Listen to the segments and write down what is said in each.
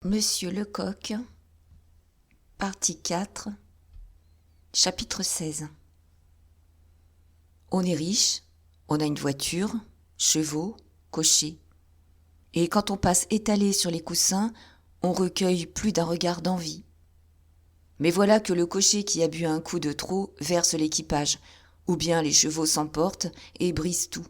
Monsieur Lecoq, partie 4, chapitre 16. On est riche, on a une voiture, chevaux, cocher. Et quand on passe étalé sur les coussins, on recueille plus d'un regard d'envie. Mais voilà que le cocher qui a bu un coup de trop verse l'équipage, ou bien les chevaux s'emportent et brisent tout.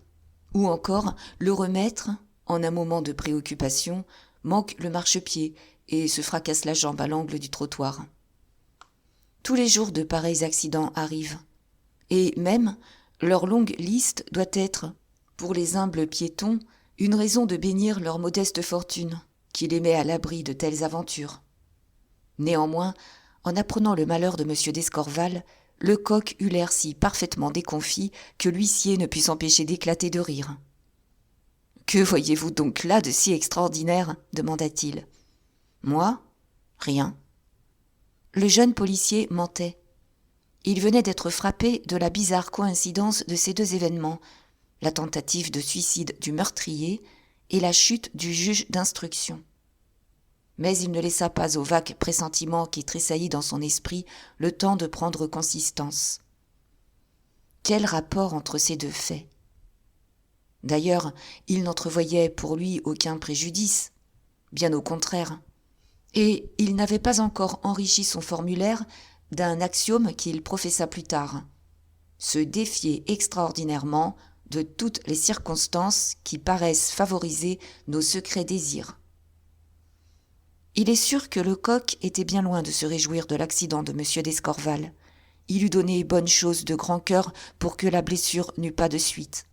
Ou encore, le remettre, en un moment de préoccupation, manque le marchepied et se fracasse la jambe à l'angle du trottoir. Tous les jours de pareils accidents arrivent. Et même, leur longue liste doit être, pour les humbles piétons, une raison de bénir leur modeste fortune, qui les met à l'abri de telles aventures. Néanmoins, en apprenant le malheur de M. d'Escorval, Lecoq eut l'air si parfaitement déconfit que l'huissier ne put s'empêcher d'éclater de rire. « Que voyez-vous donc là de si extraordinaire ?» demanda-t-il. « Moi ? Rien. » Le jeune policier mentait. Il venait d'être frappé de la bizarre coïncidence de ces deux événements, la tentative de suicide du meurtrier et la chute du juge d'instruction. Mais il ne laissa pas au vague pressentiment qui tressaillit dans son esprit le temps de prendre consistance. Quel rapport entre ces deux faits ? D'ailleurs, il n'entrevoyait pour lui aucun préjudice, bien au contraire. Et il n'avait pas encore enrichi son formulaire d'un axiome qu'il professa plus tard. Se défier extraordinairement de toutes les circonstances qui paraissent favoriser nos secrets désirs. Il est sûr que Lecoq était bien loin de se réjouir de l'accident de M. d'Escorval. Il eût donné bonne chose de grand cœur pour que la blessure n'eût pas de suite.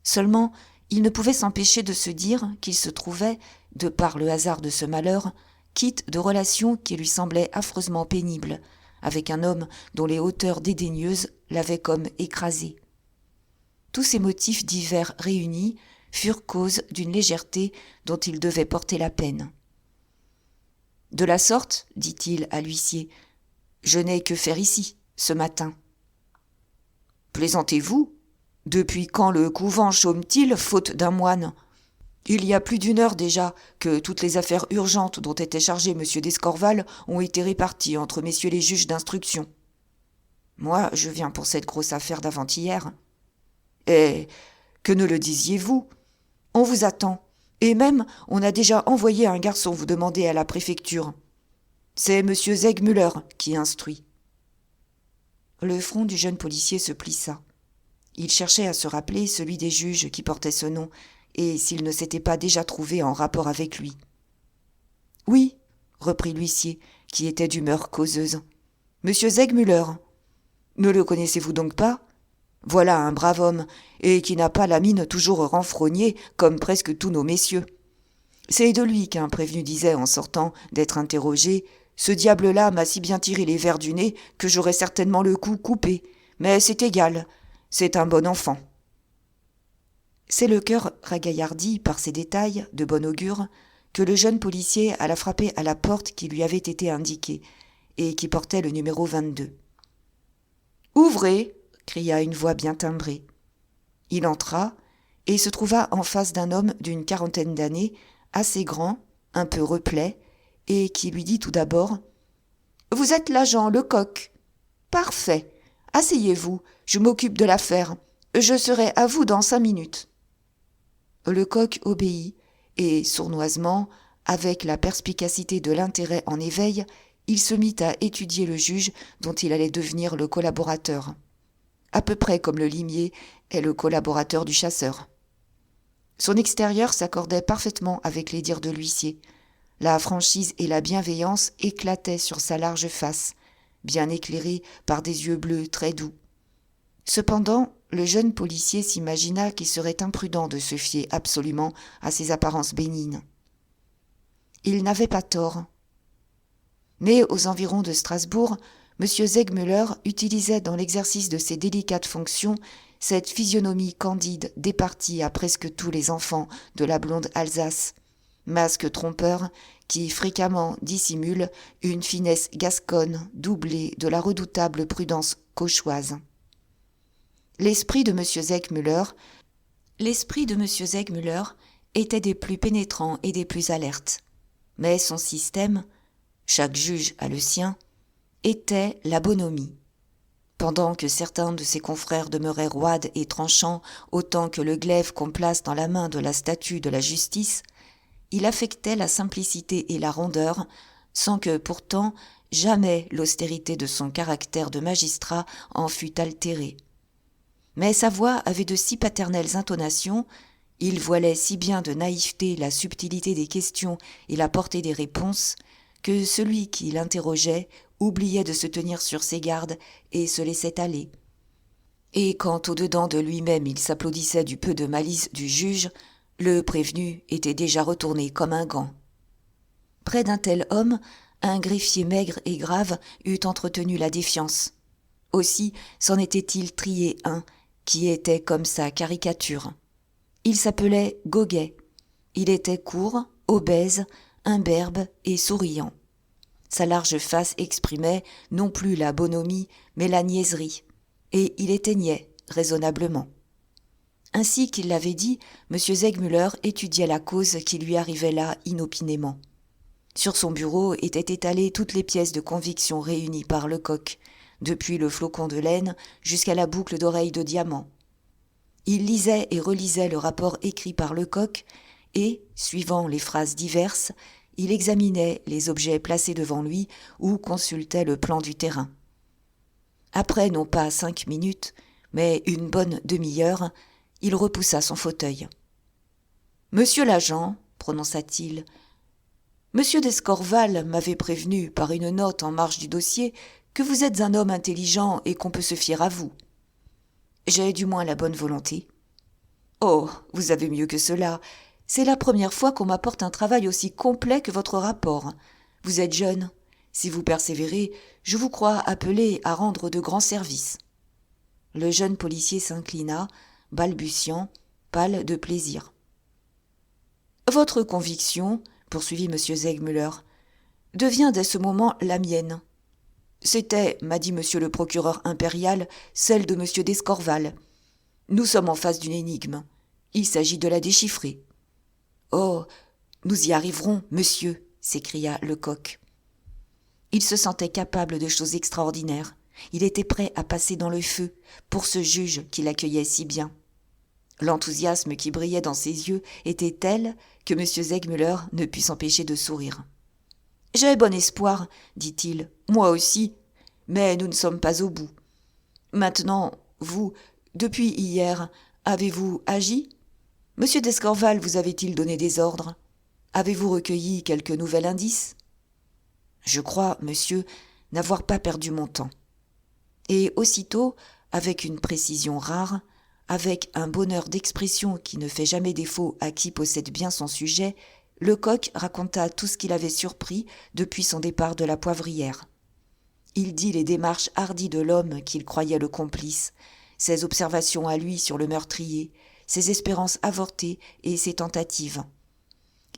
Seulement, il ne pouvait s'empêcher de se dire qu'il se trouvait, de par le hasard de ce malheur, quitte de relations qui lui semblaient affreusement pénibles, avec un homme dont les hauteurs dédaigneuses l'avaient comme écrasé. Tous ces motifs divers réunis furent cause d'une légèreté dont il devait porter la peine. « De la sorte, dit-il à l'huissier, je n'ai que faire ici, ce matin. »« Plaisantez-vous ? Depuis quand le couvent chôme-t-il, faute d'un moine ? Il y a plus d'une heure déjà que toutes les affaires urgentes dont était chargé M. d'Escorval ont été réparties entre messieurs les juges d'instruction. Moi, je viens pour cette grosse affaire d'avant-hier. Et que ne le disiez-vous ? On vous attend. Et même, on a déjà envoyé un garçon vous demander à la préfecture. C'est M. Segmuller qui instruit. » Le front du jeune policier se plissa. Il cherchait à se rappeler celui des juges qui portait ce nom, et s'il ne s'était pas déjà trouvé en rapport avec lui. « Oui, » reprit l'huissier, qui était d'humeur causeuse. « Monsieur Segmuller. Ne le connaissez-vous donc pas ? Voilà un brave homme, et qui n'a pas la mine toujours renfrognée, comme presque tous nos messieurs. C'est de lui qu'un prévenu disait en sortant d'être interrogé « Ce diable-là m'a si bien tiré les vers du nez que j'aurais certainement le cou coupé, mais c'est égal, c'est un bon enfant. » C'est le cœur ragaillardi par ces détails de bon augure que le jeune policier alla frapper à la porte qui lui avait été indiquée et qui portait le numéro 22. « Ouvrez !» cria une voix bien timbrée. Il entra et se trouva en face d'un homme d'une quarantaine d'années, assez grand, un peu replet, et qui lui dit tout d'abord « Vous êtes l'agent Lecoq. Parfait. Asseyez-vous, je m'occupe de l'affaire. Je serai à vous dans 5 minutes. » Lecoq obéit, et sournoisement, avec la perspicacité de l'intérêt en éveil, il se mit à étudier le juge dont il allait devenir le collaborateur. À peu près comme le limier est le collaborateur du chasseur. Son extérieur s'accordait parfaitement avec les dires de l'huissier. La franchise et la bienveillance éclataient sur sa large face, bien éclairée par des yeux bleus très doux. Cependant, le jeune policier s'imagina qu'il serait imprudent de se fier absolument à ces apparences bénignes. Il n'avait pas tort. Né aux environs de Strasbourg, M. Segmuller utilisait dans l'exercice de ses délicates fonctions cette physionomie candide départie à presque tous les enfants de la blonde Alsace, masque trompeur qui fréquemment dissimule une finesse gasconne doublée de la redoutable prudence cauchoise. L'esprit de M. Segmuller était des plus pénétrants et des plus alertes. Mais son système, chaque juge a le sien, était la bonhomie. Pendant que certains de ses confrères demeuraient roides et tranchants autant que le glaive qu'on place dans la main de la statue de la justice, il affectait la simplicité et la rondeur, sans que pourtant jamais l'austérité de son caractère de magistrat en fût altérée. Mais sa voix avait de si paternelles intonations, il voilait si bien de naïveté la subtilité des questions et la portée des réponses, que celui qui l'interrogeait oubliait de se tenir sur ses gardes et se laissait aller. Et quand au-dedans de lui-même il s'applaudissait du peu de malice du juge, le prévenu était déjà retourné comme un gant. Près d'un tel homme, un greffier maigre et grave eût entretenu la défiance. Aussi s'en était-il trié un qui était comme sa caricature. Il s'appelait Goguet. Il était court, obèse, imberbe et souriant. Sa large face exprimait non plus la bonhomie, mais la niaiserie, et il éteignait raisonnablement. Ainsi qu'il l'avait dit, M. Segmuller étudiait la cause qui lui arrivait là inopinément. Sur son bureau étaient étalées toutes les pièces de conviction réunies par Lecoq, depuis le flocon de laine jusqu'à la boucle d'oreille de diamant. Il lisait et relisait le rapport écrit par Lecoq et, suivant les phrases diverses, il examinait les objets placés devant lui ou consultait le plan du terrain. Après non pas 5 minutes, mais une bonne demi-heure, il repoussa son fauteuil. « Monsieur l'agent, prononça-t-il, Monsieur d'Escorval m'avait prévenu par une note en marge du dossier que vous êtes un homme intelligent et qu'on peut se fier à vous. J'ai du moins la bonne volonté. Oh, vous avez mieux que cela. C'est la première fois qu'on m'apporte un travail aussi complet que votre rapport. Vous êtes jeune. Si vous persévérez, je vous crois appelé à rendre de grands services. » Le jeune policier s'inclina, balbutiant, pâle de plaisir. « Votre conviction, poursuivit M. Segmuller, devient dès ce moment la mienne. C'était, m'a dit monsieur le procureur impérial, celle de M. d'Escorval. Nous sommes en face d'une énigme. Il s'agit de la déchiffrer. »« Oh, nous y arriverons, monsieur !» s'écria Lecoq. Il se sentait capable de choses extraordinaires. Il était prêt à passer dans le feu pour ce juge qui l'accueillait si bien. L'enthousiasme qui brillait dans ses yeux était tel que M. Segmuller ne put s'empêcher de sourire. « J'ai bon espoir, dit-il, moi aussi, mais nous ne sommes pas au bout. Maintenant, vous, depuis hier, avez-vous agi ? M. d'Escorval vous avait-il donné des ordres ? Avez-vous recueilli quelque nouvel indice ? Je crois, monsieur, n'avoir pas perdu mon temps. » Et aussitôt, avec une précision rare, avec un bonheur d'expression qui ne fait jamais défaut à qui possède bien son sujet, Lecoq raconta tout ce qu'il avait surpris depuis son départ de la poivrière. Il dit les démarches hardies de l'homme qu'il croyait le complice, ses observations à lui sur le meurtrier, ses espérances avortées et ses tentatives.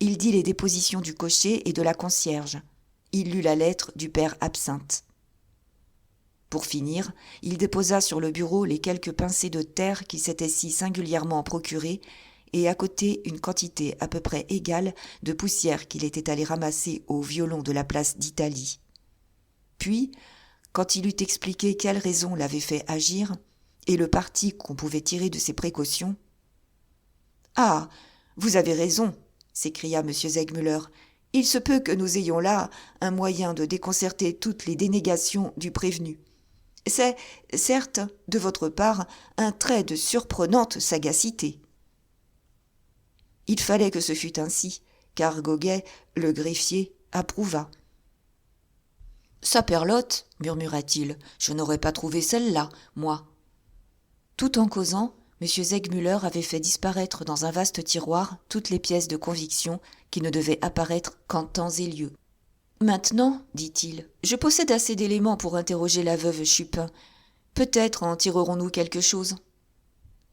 Il dit les dépositions du cocher et de la concierge. Il lut la lettre du père Absinthe. Pour finir, il déposa sur le bureau les quelques pincées de terre qu'il s'était si singulièrement procurées et à côté une quantité à peu près égale de poussière qu'il était allé ramasser au violon de la place d'Italie. Puis, quand il eut expliqué quelle raison l'avait fait agir et le parti qu'on pouvait tirer de ses précautions, « Ah, vous avez raison !» s'écria M. Segmuller. « Il se peut que nous ayons là un moyen de déconcerter toutes les dénégations du prévenu. C'est, certes, de votre part, un trait de surprenante sagacité. » Il fallait que ce fût ainsi, car Goguet, le greffier, approuva. « Saperlotte, murmura-t-il, je n'aurais pas trouvé celle-là, moi. » Tout en causant, M. Segmuller avait fait disparaître dans un vaste tiroir toutes les pièces de conviction qui ne devaient apparaître qu'en temps et lieu. « Maintenant, dit-il, je possède assez d'éléments pour interroger la veuve Chupin. Peut-être en tirerons-nous quelque chose. »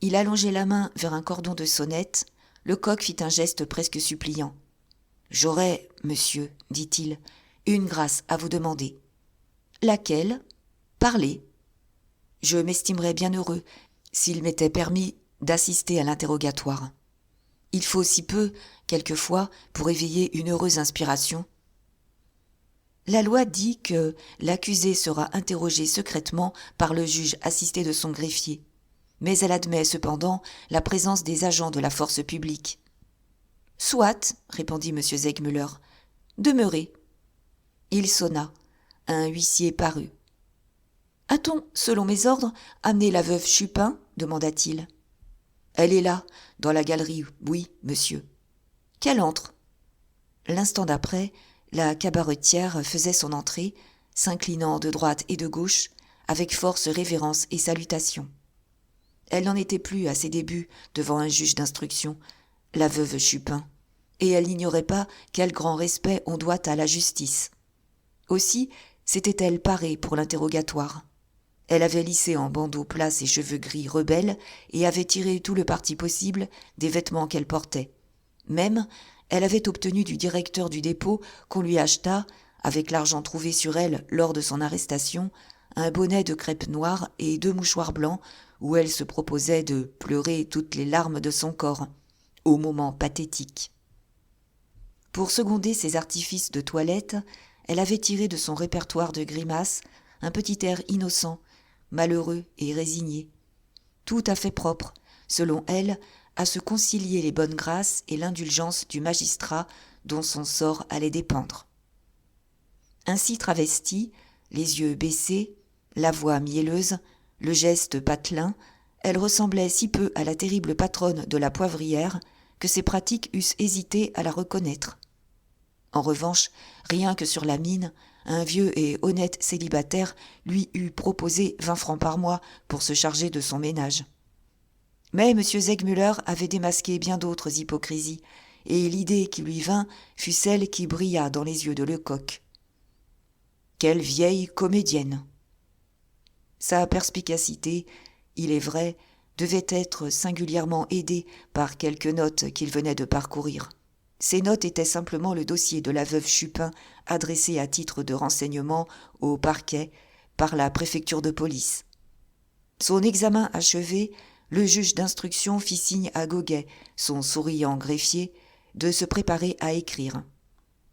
Il allongeait la main vers un cordon de sonnette. Lecoq fit un geste presque suppliant. « J'aurais, monsieur, dit-il, une grâce à vous demander. »« Laquelle ? Parlez. Je m'estimerais bien heureux s'il m'était permis d'assister à l'interrogatoire. Il faut si peu quelquefois pour éveiller une heureuse inspiration. La loi dit que l'accusé sera interrogé secrètement par le juge assisté de son greffier, mais elle admet cependant la présence des agents de la force publique. « Soit, répondit M. Segmuller, demeurez. » Il sonna. Un huissier parut. « A-t-on, selon mes ordres, amené la veuve Chupin ?» demanda-t-il. « Elle est là, dans la galerie, oui, monsieur. » « Qu'elle entre. » L'instant d'après, la cabaretière faisait son entrée, s'inclinant de droite et de gauche, avec force révérence et salutation. Elle n'en était plus à ses débuts devant un juge d'instruction, la veuve Chupin, et elle n'ignorait pas quel grand respect on doit à la justice. Aussi s'était-elle parée pour l'interrogatoire. Elle avait lissé en bandeau plat ses cheveux gris rebelles et avait tiré tout le parti possible des vêtements qu'elle portait. Même, elle avait obtenu du directeur du dépôt qu'on lui achetât, avec l'argent trouvé sur elle lors de son arrestation, un bonnet de crêpe noire et 2 mouchoirs blancs où elle se proposait de pleurer toutes les larmes de son corps, au moment pathétique. Pour seconder ses artifices de toilette, elle avait tiré de son répertoire de grimaces un petit air innocent, malheureux et résigné, tout à fait propre, selon elle, à se concilier les bonnes grâces et l'indulgence du magistrat dont son sort allait dépendre. Ainsi travestie, les yeux baissés, la voix mielleuse, le geste patelin, elle ressemblait si peu à la terrible patronne de la poivrière que ses pratiques eussent hésité à la reconnaître. En revanche, rien que sur la mine, un vieux et honnête célibataire lui eût proposé 20 francs par mois pour se charger de son ménage. Mais M. Segmuller avait démasqué bien d'autres hypocrisies, et l'idée qui lui vint fut celle qui brilla dans les yeux de Lecoq. Quelle vieille comédienne! Sa perspicacité, il est vrai, devait être singulièrement aidée par quelques notes qu'il venait de parcourir. Ces notes étaient simplement le dossier de la veuve Chupin adressé à titre de renseignement au parquet par la préfecture de police. Son examen achevé, le juge d'instruction fit signe à Goguet, son souriant greffier, de se préparer à écrire.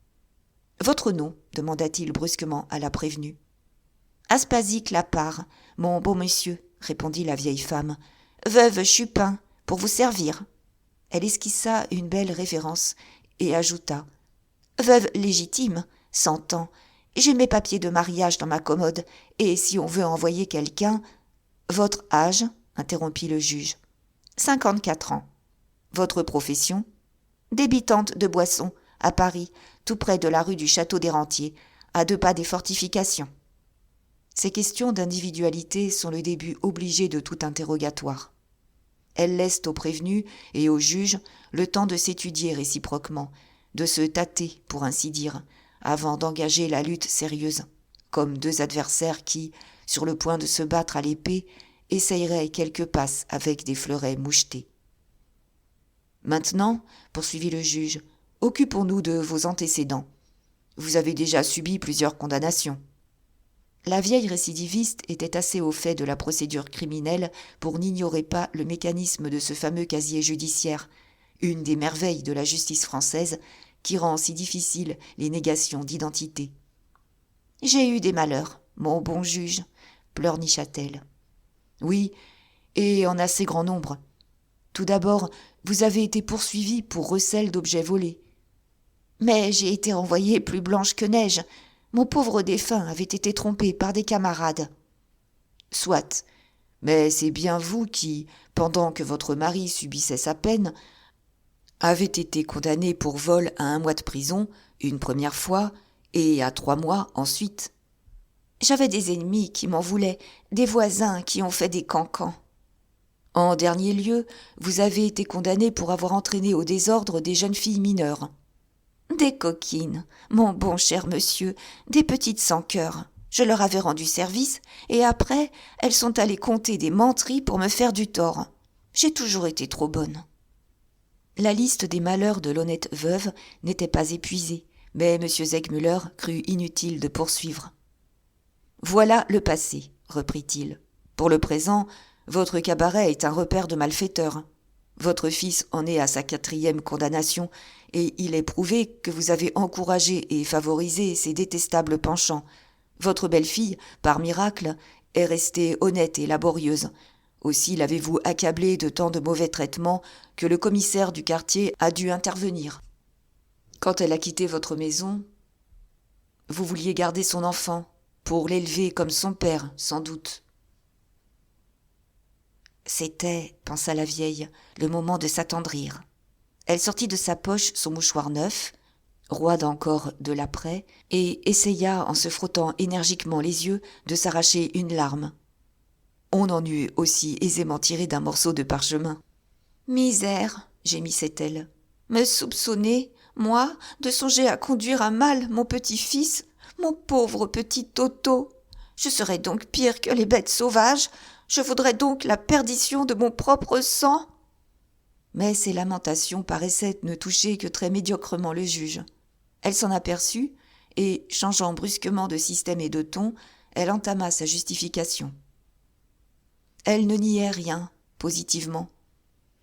« Votre nom ?» demanda-t-il brusquement à la prévenue. « Aspasie Clapart, mon bon monsieur, » répondit la vieille femme. « Veuve Chupin, pour vous servir. » Elle esquissa une belle révérence et ajouta « Veuve légitime, s'entend. J'ai mes papiers de mariage dans ma commode, et si on veut envoyer quelqu'un... » « Votre âge ?» interrompit le juge. « 54 ans. »« Votre profession ?»« Débitante de boissons, à Paris, tout près de la rue du Château des Rentiers, à 2 pas des fortifications. » Ces questions d'individualité sont le début obligé de tout interrogatoire. Elles laissent au prévenu et au juge le temps de s'étudier réciproquement, de se tâter, pour ainsi dire, avant d'engager la lutte sérieuse, comme 2 adversaires qui, sur le point de se battre à l'épée, essayeraient quelques passes avec des fleurets mouchetés. « Maintenant, poursuivit le juge, occupons-nous de vos antécédents. Vous avez déjà subi plusieurs condamnations. » La vieille récidiviste était assez au fait de la procédure criminelle pour n'ignorer pas le mécanisme de ce fameux casier judiciaire, une des merveilles de la justice française qui rend si difficiles les négations d'identité. « J'ai eu des malheurs, mon bon juge, » pleurnicha-t-elle. « Oui, et en assez grand nombre. Tout d'abord, vous avez été poursuivi pour recel d'objets volés. »« Mais j'ai été renvoyée plus blanche que neige. Mon pauvre défunt avait été trompé par des camarades. »« Soit, mais c'est bien vous qui, pendant que votre mari subissait sa peine, avez été condamné pour vol à 1 mois de prison, une première fois, et à 3 mois ensuite. » J'avais des ennemis qui m'en voulaient, des voisins qui ont fait des cancans. En dernier lieu, vous avez été condamné pour avoir entraîné au désordre des jeunes filles mineures. Des coquines, mon bon cher monsieur, des petites sans cœur. Je leur avais rendu service, et après, elles sont allées conter des menteries pour me faire du tort. J'ai toujours été trop bonne. La liste des malheurs de l'honnête veuve n'était pas épuisée, mais M. Segmuller crut inutile de poursuivre. « Voilà le passé, reprit-il. Pour le présent, votre cabaret est un repère de malfaiteurs. Votre fils en est à sa 4e condamnation, et il est prouvé que vous avez encouragé et favorisé ses détestables penchants. Votre belle-fille, par miracle, est restée honnête et laborieuse. Aussi l'avez-vous accablée de tant de mauvais traitements que le commissaire du quartier a dû intervenir. Quand elle a quitté votre maison, vous vouliez garder son enfant, pour l'élever comme son père, sans doute. C'était, pensa la vieille, le moment de s'attendrir. Elle sortit de sa poche son mouchoir neuf, roide encore de l'après, et essaya, en se frottant énergiquement les yeux, de s'arracher une larme. On en eût aussi aisément tiré d'un morceau de parchemin. « Misère !» gémissait-elle. « Me soupçonner, moi, de songer à conduire à mal mon petit-fils, mon pauvre petit Toto. Je serais donc pire que les bêtes sauvages. Je voudrais donc la perdition de mon propre sang. » Mais ces lamentations paraissaient ne toucher que très médiocrement le juge. Elle s'en aperçut, et, changeant brusquement de système et de ton, elle entama sa justification. Elle ne niait rien, positivement,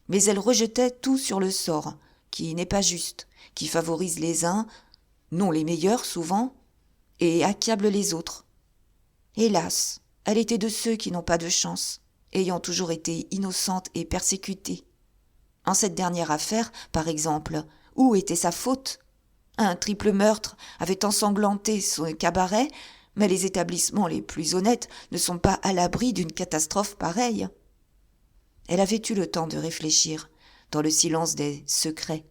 mais elle rejetait tout sur le sort, qui n'est pas juste, qui favorise les uns, non les meilleurs souvent, et accable les autres. Hélas, elle était de ceux qui n'ont pas de chance, ayant toujours été innocente et persécutée. En cette dernière affaire, par exemple, où était sa faute ? Un triple meurtre avait ensanglanté son cabaret, mais les établissements les plus honnêtes ne sont pas à l'abri d'une catastrophe pareille. Elle avait eu le temps de réfléchir, dans le silence des secrets.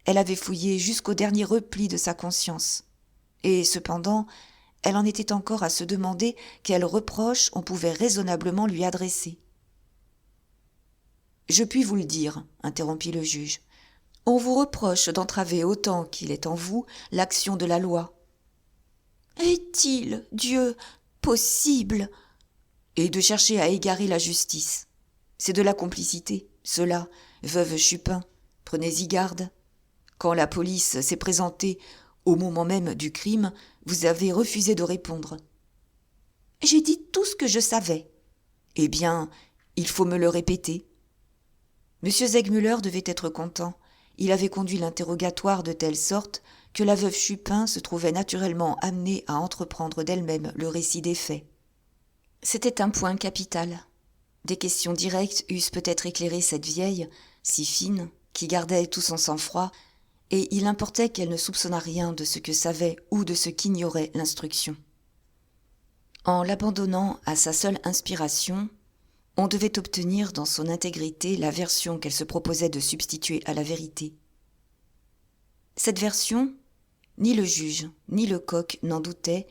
Elle avait fouillé jusqu'au dernier repli de sa conscience. Et cependant, elle en était encore à se demander quels reproches on pouvait raisonnablement lui adresser. « Je puis vous le dire, » interrompit le juge. « On vous reproche d'entraver autant qu'il est en vous l'action de la loi. » « Est-il, Dieu, possible ?» Et de chercher à égarer la justice. C'est de la complicité, cela, veuve Chupin, prenez-y garde. Quand la police s'est présentée au moment même du crime, vous avez refusé de répondre. « J'ai dit tout ce que je savais. »« Eh bien, il faut me le répéter. » M. Segmuller devait être content. Il avait conduit l'interrogatoire de telle sorte que la veuve Chupin se trouvait naturellement amenée à entreprendre d'elle-même le récit des faits. C'était un point capital. Des questions directes eussent peut-être éclairé cette vieille, si fine, qui gardait tout son sang-froid, et il importait qu'elle ne soupçonnât rien de ce que savait ou de ce qu'ignorait l'instruction. En l'abandonnant à sa seule inspiration, on devait obtenir dans son intégrité la version qu'elle se proposait de substituer à la vérité. Cette version, ni le juge, ni le coq n'en doutaient,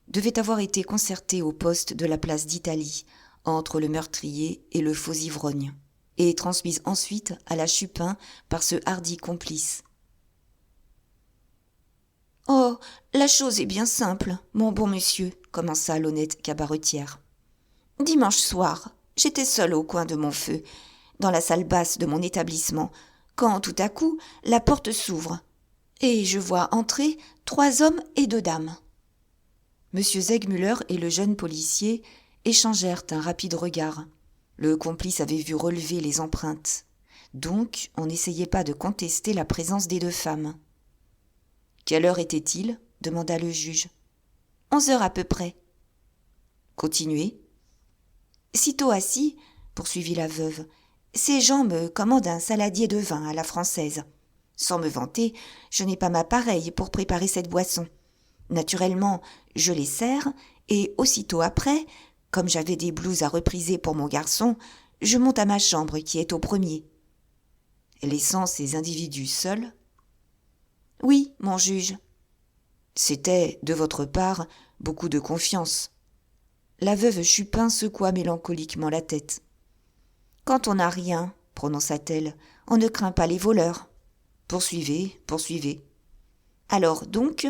devait avoir été concertée au poste de la place d'Italie, entre le meurtrier et le faux ivrogne, et transmise ensuite à la Chupin par ce hardi complice. « Oh, la chose est bien simple, mon bon monsieur, » commença l'honnête cabaretière. « Dimanche soir, j'étais seule au coin de mon feu, dans la salle basse de mon établissement, quand tout à coup la porte s'ouvre, et je vois entrer 3 hommes et 2 dames. » M. Segmuller et le jeune policier échangèrent un rapide regard. Le complice avait vu relever les empreintes. Donc, on n'essayait pas de contester la présence des 2 femmes. « Quelle heure était-il » demanda le juge. « 11 heures à peu près. » « Continuez. » « Sitôt assis, » poursuivit la veuve, « ces gens me commandent un saladier de vin à la française. Sans me vanter, je n'ai pas ma pareille pour préparer cette boisson. Naturellement, je les sers, et aussitôt après, comme j'avais des blouses à repriser pour mon garçon, je monte à ma chambre qui est au premier. » Laissant ces individus seuls. « Oui, mon juge. » C'était, de votre part, beaucoup de confiance. La veuve Chupin secoua mélancoliquement la tête. « Quand on n'a rien, prononça-t-elle, on ne craint pas les voleurs. Poursuivez, poursuivez. Alors donc,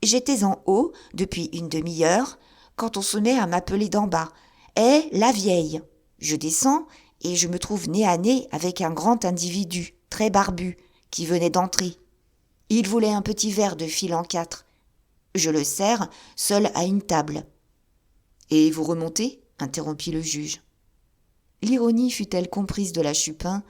j'étais en haut depuis une demi-heure, quand on se met à m'appeler d'en bas. Eh, la vieille ! Je descends et je me trouve nez à nez avec un grand individu, très barbu, qui venait d'entrer. Il voulait un petit verre de fil en 4. Je le sers, seul à une table. « Et vous remontez » interrompit le juge. L'ironie fut-elle comprise de la Chupin,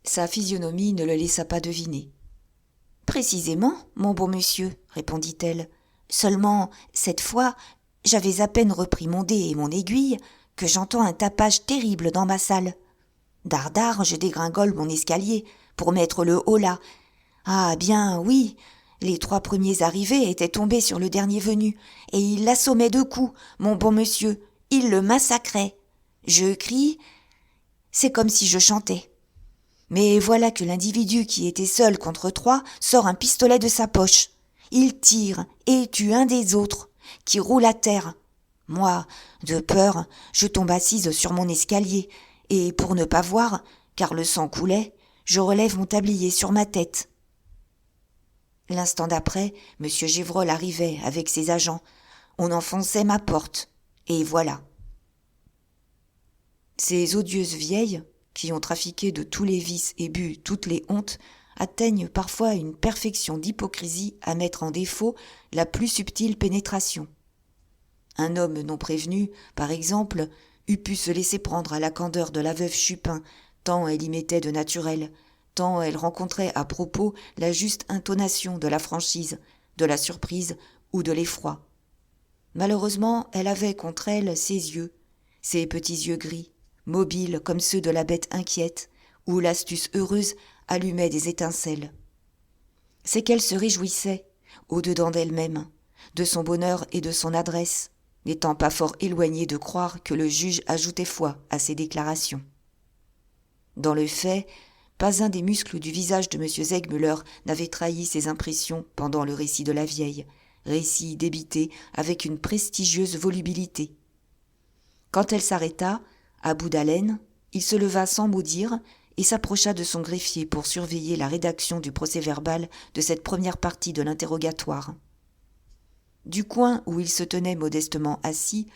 Sa physionomie ne le laissa pas deviner. « Précisément, mon bon monsieur, répondit-elle. Seulement, cette fois, j'avais à peine repris mon dé et mon aiguille que j'entends un tapage terrible dans ma salle. Dardard, je dégringole mon escalier pour mettre le holà. Ah bien, oui, les 3 premiers arrivés étaient tombés sur le dernier venu, et ils l'assommaient de coups, mon bon monsieur, ils le massacraient. Je crie, c'est comme si je chantais. Mais voilà que l'individu qui était seul contre 3 sort un pistolet de sa poche. Il tire et tue un des autres, qui roule à terre. Moi, de peur, je tombe assise sur mon escalier, et pour ne pas voir, car le sang coulait, je relève mon tablier sur ma tête. L'instant d'après, M. Gévrol arrivait avec ses agents. On enfonçait ma porte, et voilà. Ces odieuses vieilles, qui ont trafiqué de tous les vices et bu toutes les hontes, atteignent parfois une perfection d'hypocrisie à mettre en défaut la plus subtile pénétration. Un homme non prévenu, par exemple, eût pu se laisser prendre à la candeur de la veuve Chupin, tant elle y mettait de naturel, tant elle rencontrait à propos la juste intonation de la franchise, de la surprise ou de l'effroi. Malheureusement, elle avait contre elle ses yeux, ses petits yeux gris, mobiles comme ceux de la bête inquiète, où l'astuce heureuse allumait des étincelles. C'est qu'elle se réjouissait, au-dedans d'elle-même, de son bonheur et de son adresse, n'étant pas fort éloignée de croire que le juge ajoutait foi à ses déclarations. Dans le fait, pas un des muscles du visage de M. Segmuller n'avait trahi ses impressions pendant le récit de la vieille, récit débité avec une prestigieuse volubilité. Quand elle s'arrêta, à bout d'haleine, il se leva sans mot dire et s'approcha de son greffier pour surveiller la rédaction du procès-verbal de cette première partie de l'interrogatoire. Du coin où il se tenait modestement assis,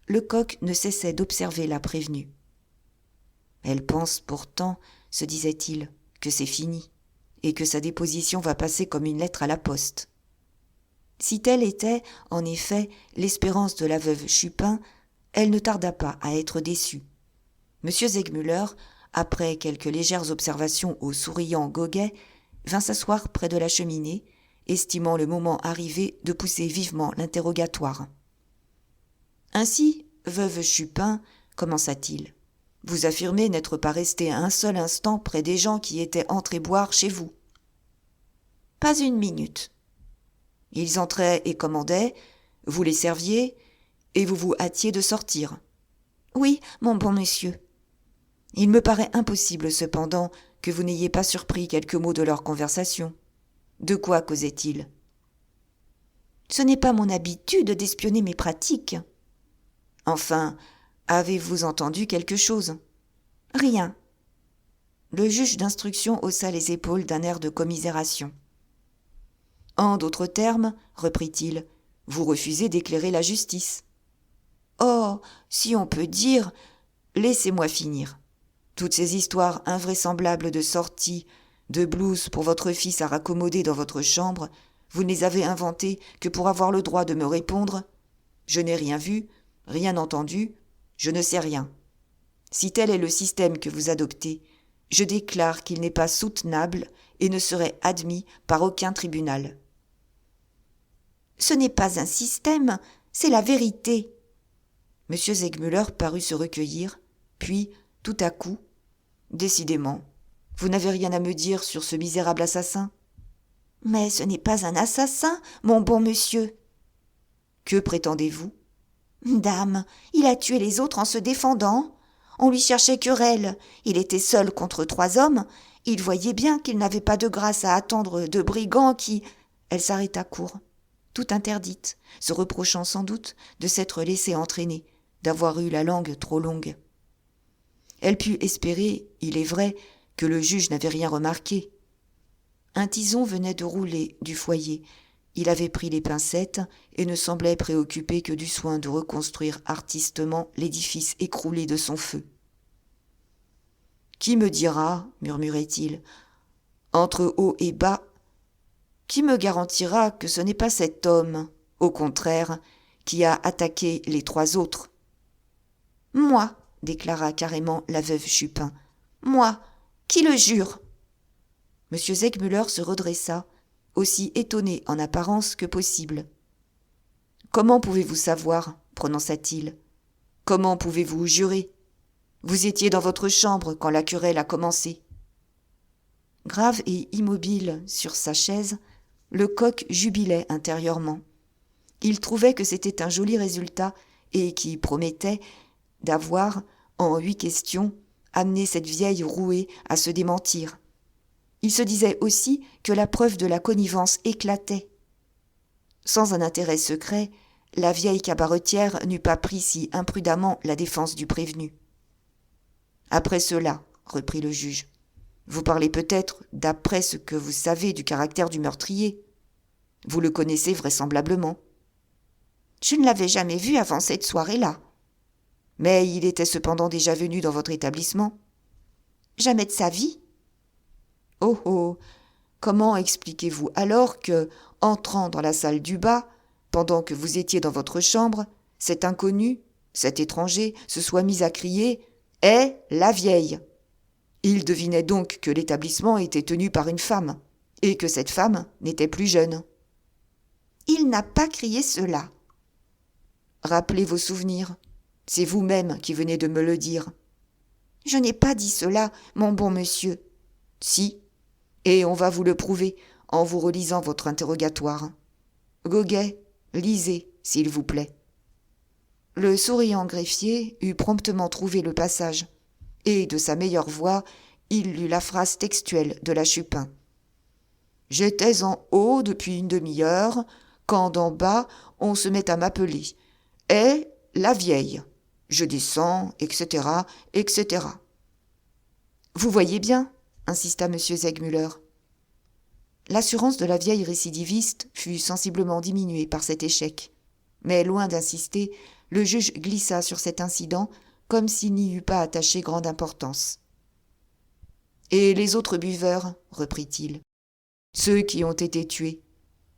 Lecoq ne cessait d'observer la prévenue. « Elle pense pourtant, se disait-il, que c'est fini, et que sa déposition va passer comme une lettre à la poste. » Si telle était, en effet, l'espérance de la veuve Chupin, elle ne tarda pas à être déçue. M. Segmuller, après quelques légères observations au souriant Goguet, vint s'asseoir près de la cheminée, estimant le moment arrivé de pousser vivement l'interrogatoire. « Ainsi, veuve Chupin, commença-t-il, vous affirmez n'être pas restée un seul instant près des gens qui étaient entrés boire chez vous. »« Pas une minute. » »« Ils entraient et commandaient, vous les serviez, et vous vous hâtiez de sortir. »« Oui, mon bon monsieur. » »« Il me paraît impossible, cependant, que vous n'ayez pas surpris quelques mots de leur conversation. De quoi causaient-ils ? » ?»« Ce n'est pas mon habitude d'espionner mes pratiques. »« Enfin, avez-vous entendu quelque chose ? » ?»« Rien. » Le juge d'instruction haussa les épaules d'un air de commisération. « En d'autres termes, reprit-il, vous refusez d'éclairer la justice. »« Oh, si on peut dire... » »« Laissez-moi finir. Toutes ces histoires invraisemblables de sorties, de blouses pour votre fils à raccommoder dans votre chambre, vous ne les avez inventées que pour avoir le droit de me répondre. Je n'ai rien vu, rien entendu, je ne sais rien. Si tel est le système que vous adoptez, je déclare qu'il n'est pas soutenable et ne serait admis par aucun tribunal. »« Ce n'est pas un système, c'est la vérité. » M. Segmuller parut se recueillir, puis, tout à coup, « Décidément, vous n'avez rien à me dire sur ce misérable assassin ? » ?»« Mais ce n'est pas un assassin, mon bon monsieur. »« Que prétendez-vous ? » ?»« Dame, il a tué les autres en se défendant. On lui cherchait querelle. Il était seul contre 3 hommes. Il voyait bien qu'il n'avait pas de grâce à attendre de brigands qui... » Elle s'arrêta court, tout interdite, se reprochant sans doute de s'être laissée entraîner, d'avoir eu la langue trop longue. Elle put espérer, il est vrai, que le juge n'avait rien remarqué. Un tison venait de rouler du foyer. Il avait pris les pincettes et ne semblait préoccupé que du soin de reconstruire artistement l'édifice écroulé de son feu. « Qui me dira, murmurait-il, entre haut et bas, qui me garantira que ce n'est pas cet homme, au contraire, qui a attaqué les 3 autres ? » ?»« Moi, déclara carrément la veuve Chupin. Moi, Qui le jure ? M. Segmuller se redressa, aussi étonné en apparence que possible. « Comment pouvez-vous savoir ?» prononça-t-il. « Comment pouvez-vous jurer ? Vous étiez dans votre chambre quand la querelle a commencé. » Grave et immobile sur sa chaise, le coq jubilait intérieurement. Il trouvait que c'était un joli résultat et qui promettait d'avoir, en 8 questions, amené cette vieille rouée à se démentir. Il se disait aussi que la preuve de la connivence éclatait. Sans un intérêt secret, la vieille cabaretière n'eût pas pris si imprudemment la défense du prévenu. « Après cela, reprit le juge, vous parlez peut-être d'après ce que vous savez du caractère du meurtrier. Vous le connaissez vraisemblablement. » « Je ne l'avais jamais vu avant cette soirée-là. »« Mais il était cependant déjà venu dans votre établissement. »« Jamais de sa vie. »« Oh oh, comment expliquez-vous alors que, entrant dans la salle du bas, pendant que vous étiez dans votre chambre, cet inconnu, cet étranger, se soit mis à crier « Eh, la vieille !» Il devinait donc que l'établissement était tenu par une femme, et que cette femme n'était plus jeune. »« Il n'a pas crié cela. » « Rappelez vos souvenirs. C'est vous-même qui venez de me le dire. »« Je n'ai pas dit cela, mon bon monsieur. »« Si, et on va vous le prouver en vous relisant votre interrogatoire. Goguet, lisez, s'il vous plaît. » Le souriant greffier eut promptement trouvé le passage, et de sa meilleure voix, il lut la phrase textuelle de la Chupin. « J'étais en haut depuis une demi-heure, quand d'en bas on se met à m'appeler. Eh, la vieille ! Je descends, etc., etc. » « Vous voyez bien, insista M. Segmuller. L'assurance de la vieille récidiviste fut sensiblement diminuée par cet échec. Mais loin d'insister, le juge glissa sur cet incident comme s'il n'y eût pas attaché grande importance. « Et les autres buveurs, reprit-il, ceux qui ont été tués,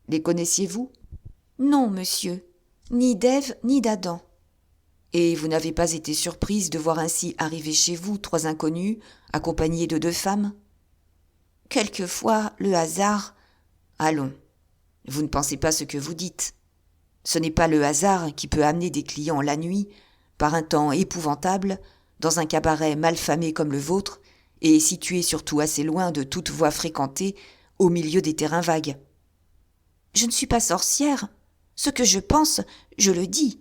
les connaissiez-vous ? » ?»« Non, monsieur, ni d'Ève ni d'Adam. » »« Et vous n'avez pas été surprise de voir ainsi arriver chez vous 3 inconnus, accompagnés de 2 femmes ? » ?»« Quelquefois, le hasard... » »« Allons, vous ne pensez pas ce que vous dites. Ce n'est pas le hasard qui peut amener des clients la nuit, par un temps épouvantable, dans un cabaret mal famé comme le vôtre, et situé surtout assez loin de toute voie fréquentée, au milieu des terrains vagues. »« Je ne suis pas sorcière. Ce que je pense, je le dis. » »«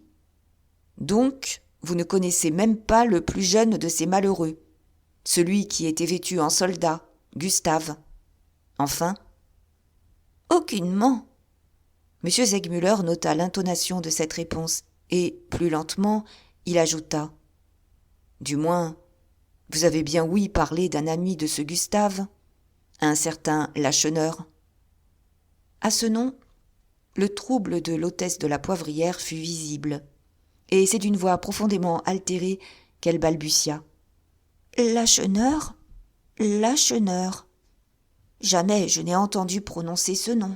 Donc, vous ne connaissez même pas le plus jeune de ces malheureux, celui qui était vêtu en soldat, Gustave. Enfin ? » ?»« Aucunement. » M. Segmuller nota l'intonation de cette réponse, et, plus lentement, il ajouta. « Du moins, vous avez bien ouï parler d'un ami de ce Gustave, un certain Lacheneur. » À ce nom, le trouble de l'hôtesse de la Poivrière fut visible, et c'est d'une voix profondément altérée qu'elle balbutia. « Lacheneur ? Lacheneur. Jamais je n'ai entendu prononcer ce nom. »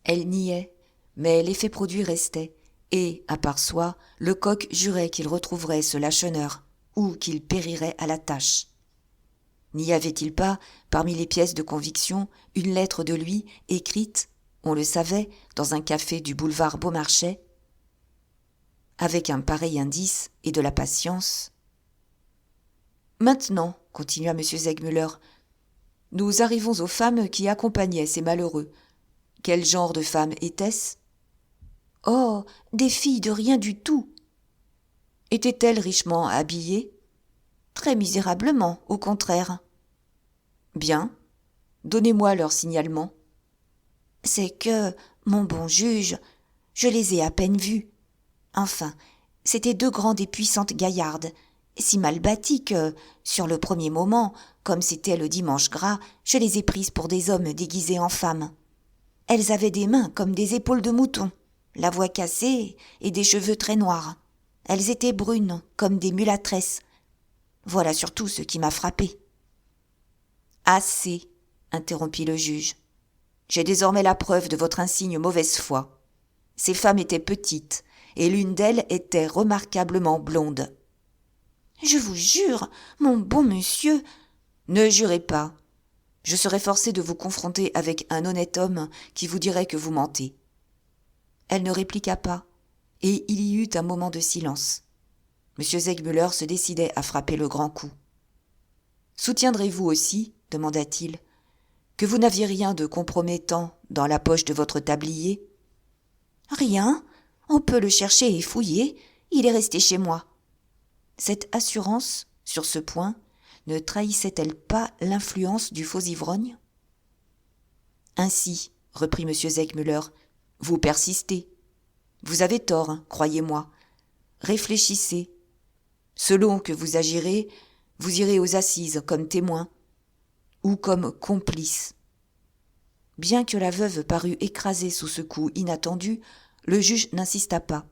Elle niait, mais l'effet produit restait, et, à part soi, le coq jurait qu'il retrouverait ce Lacheneur, ou qu'il périrait à la tâche. N'y avait-il pas, parmi les pièces de conviction, une lettre de lui, écrite, on le savait, dans un café du boulevard Beaumarchais ? Avec un pareil indice et de la patience. « Maintenant, continua M. Segmuller, nous arrivons aux femmes qui accompagnaient ces malheureux. Quel genre de femmes étaient-ce ? » ?»« Oh, des filles de rien du tout. » »« Étaient-elles richement habillées ? » ?»« Très misérablement, au contraire. » »« Bien. Donnez-moi leur signalement. »« C'est que, mon bon juge, je les ai à peine vues. Enfin, c'étaient 2 grandes et puissantes gaillardes, si mal bâties que, sur le premier moment, comme c'était le dimanche gras, je les ai prises pour des hommes déguisés en femmes. Elles avaient des mains comme des épaules de mouton, la voix cassée et des cheveux très noirs. Elles étaient brunes comme des mulâtresses. Voilà surtout ce qui m'a frappée. « Assez, interrompit le juge. J'ai désormais la preuve de votre insigne mauvaise foi. Ces femmes étaient petites, et l'une d'elles était remarquablement blonde. »« Je vous jure, mon bon monsieur... » Ne jurez pas. Je serais forcée de vous confronter avec un honnête homme qui vous dirait que vous mentez. » Elle ne répliqua pas, et il y eut un moment de silence. M. Segmuller se décidait à frapper le grand coup. « Soutiendrez-vous aussi, demanda-t-il, que vous n'aviez rien de compromettant dans la poche de votre tablier ? » ?»« Rien. On peut le chercher et fouiller. Il est resté chez moi. » Cette assurance, sur ce point, ne trahissait-elle pas l'influence du faux ivrogne ? « Ainsi, reprit M. Segmuller, vous persistez. Vous avez tort, croyez-moi. Réfléchissez. Selon que vous agirez, vous irez aux assises comme témoin ou comme complice. » Bien que la veuve parût écrasée sous ce coup inattendu, le juge n'insista pas.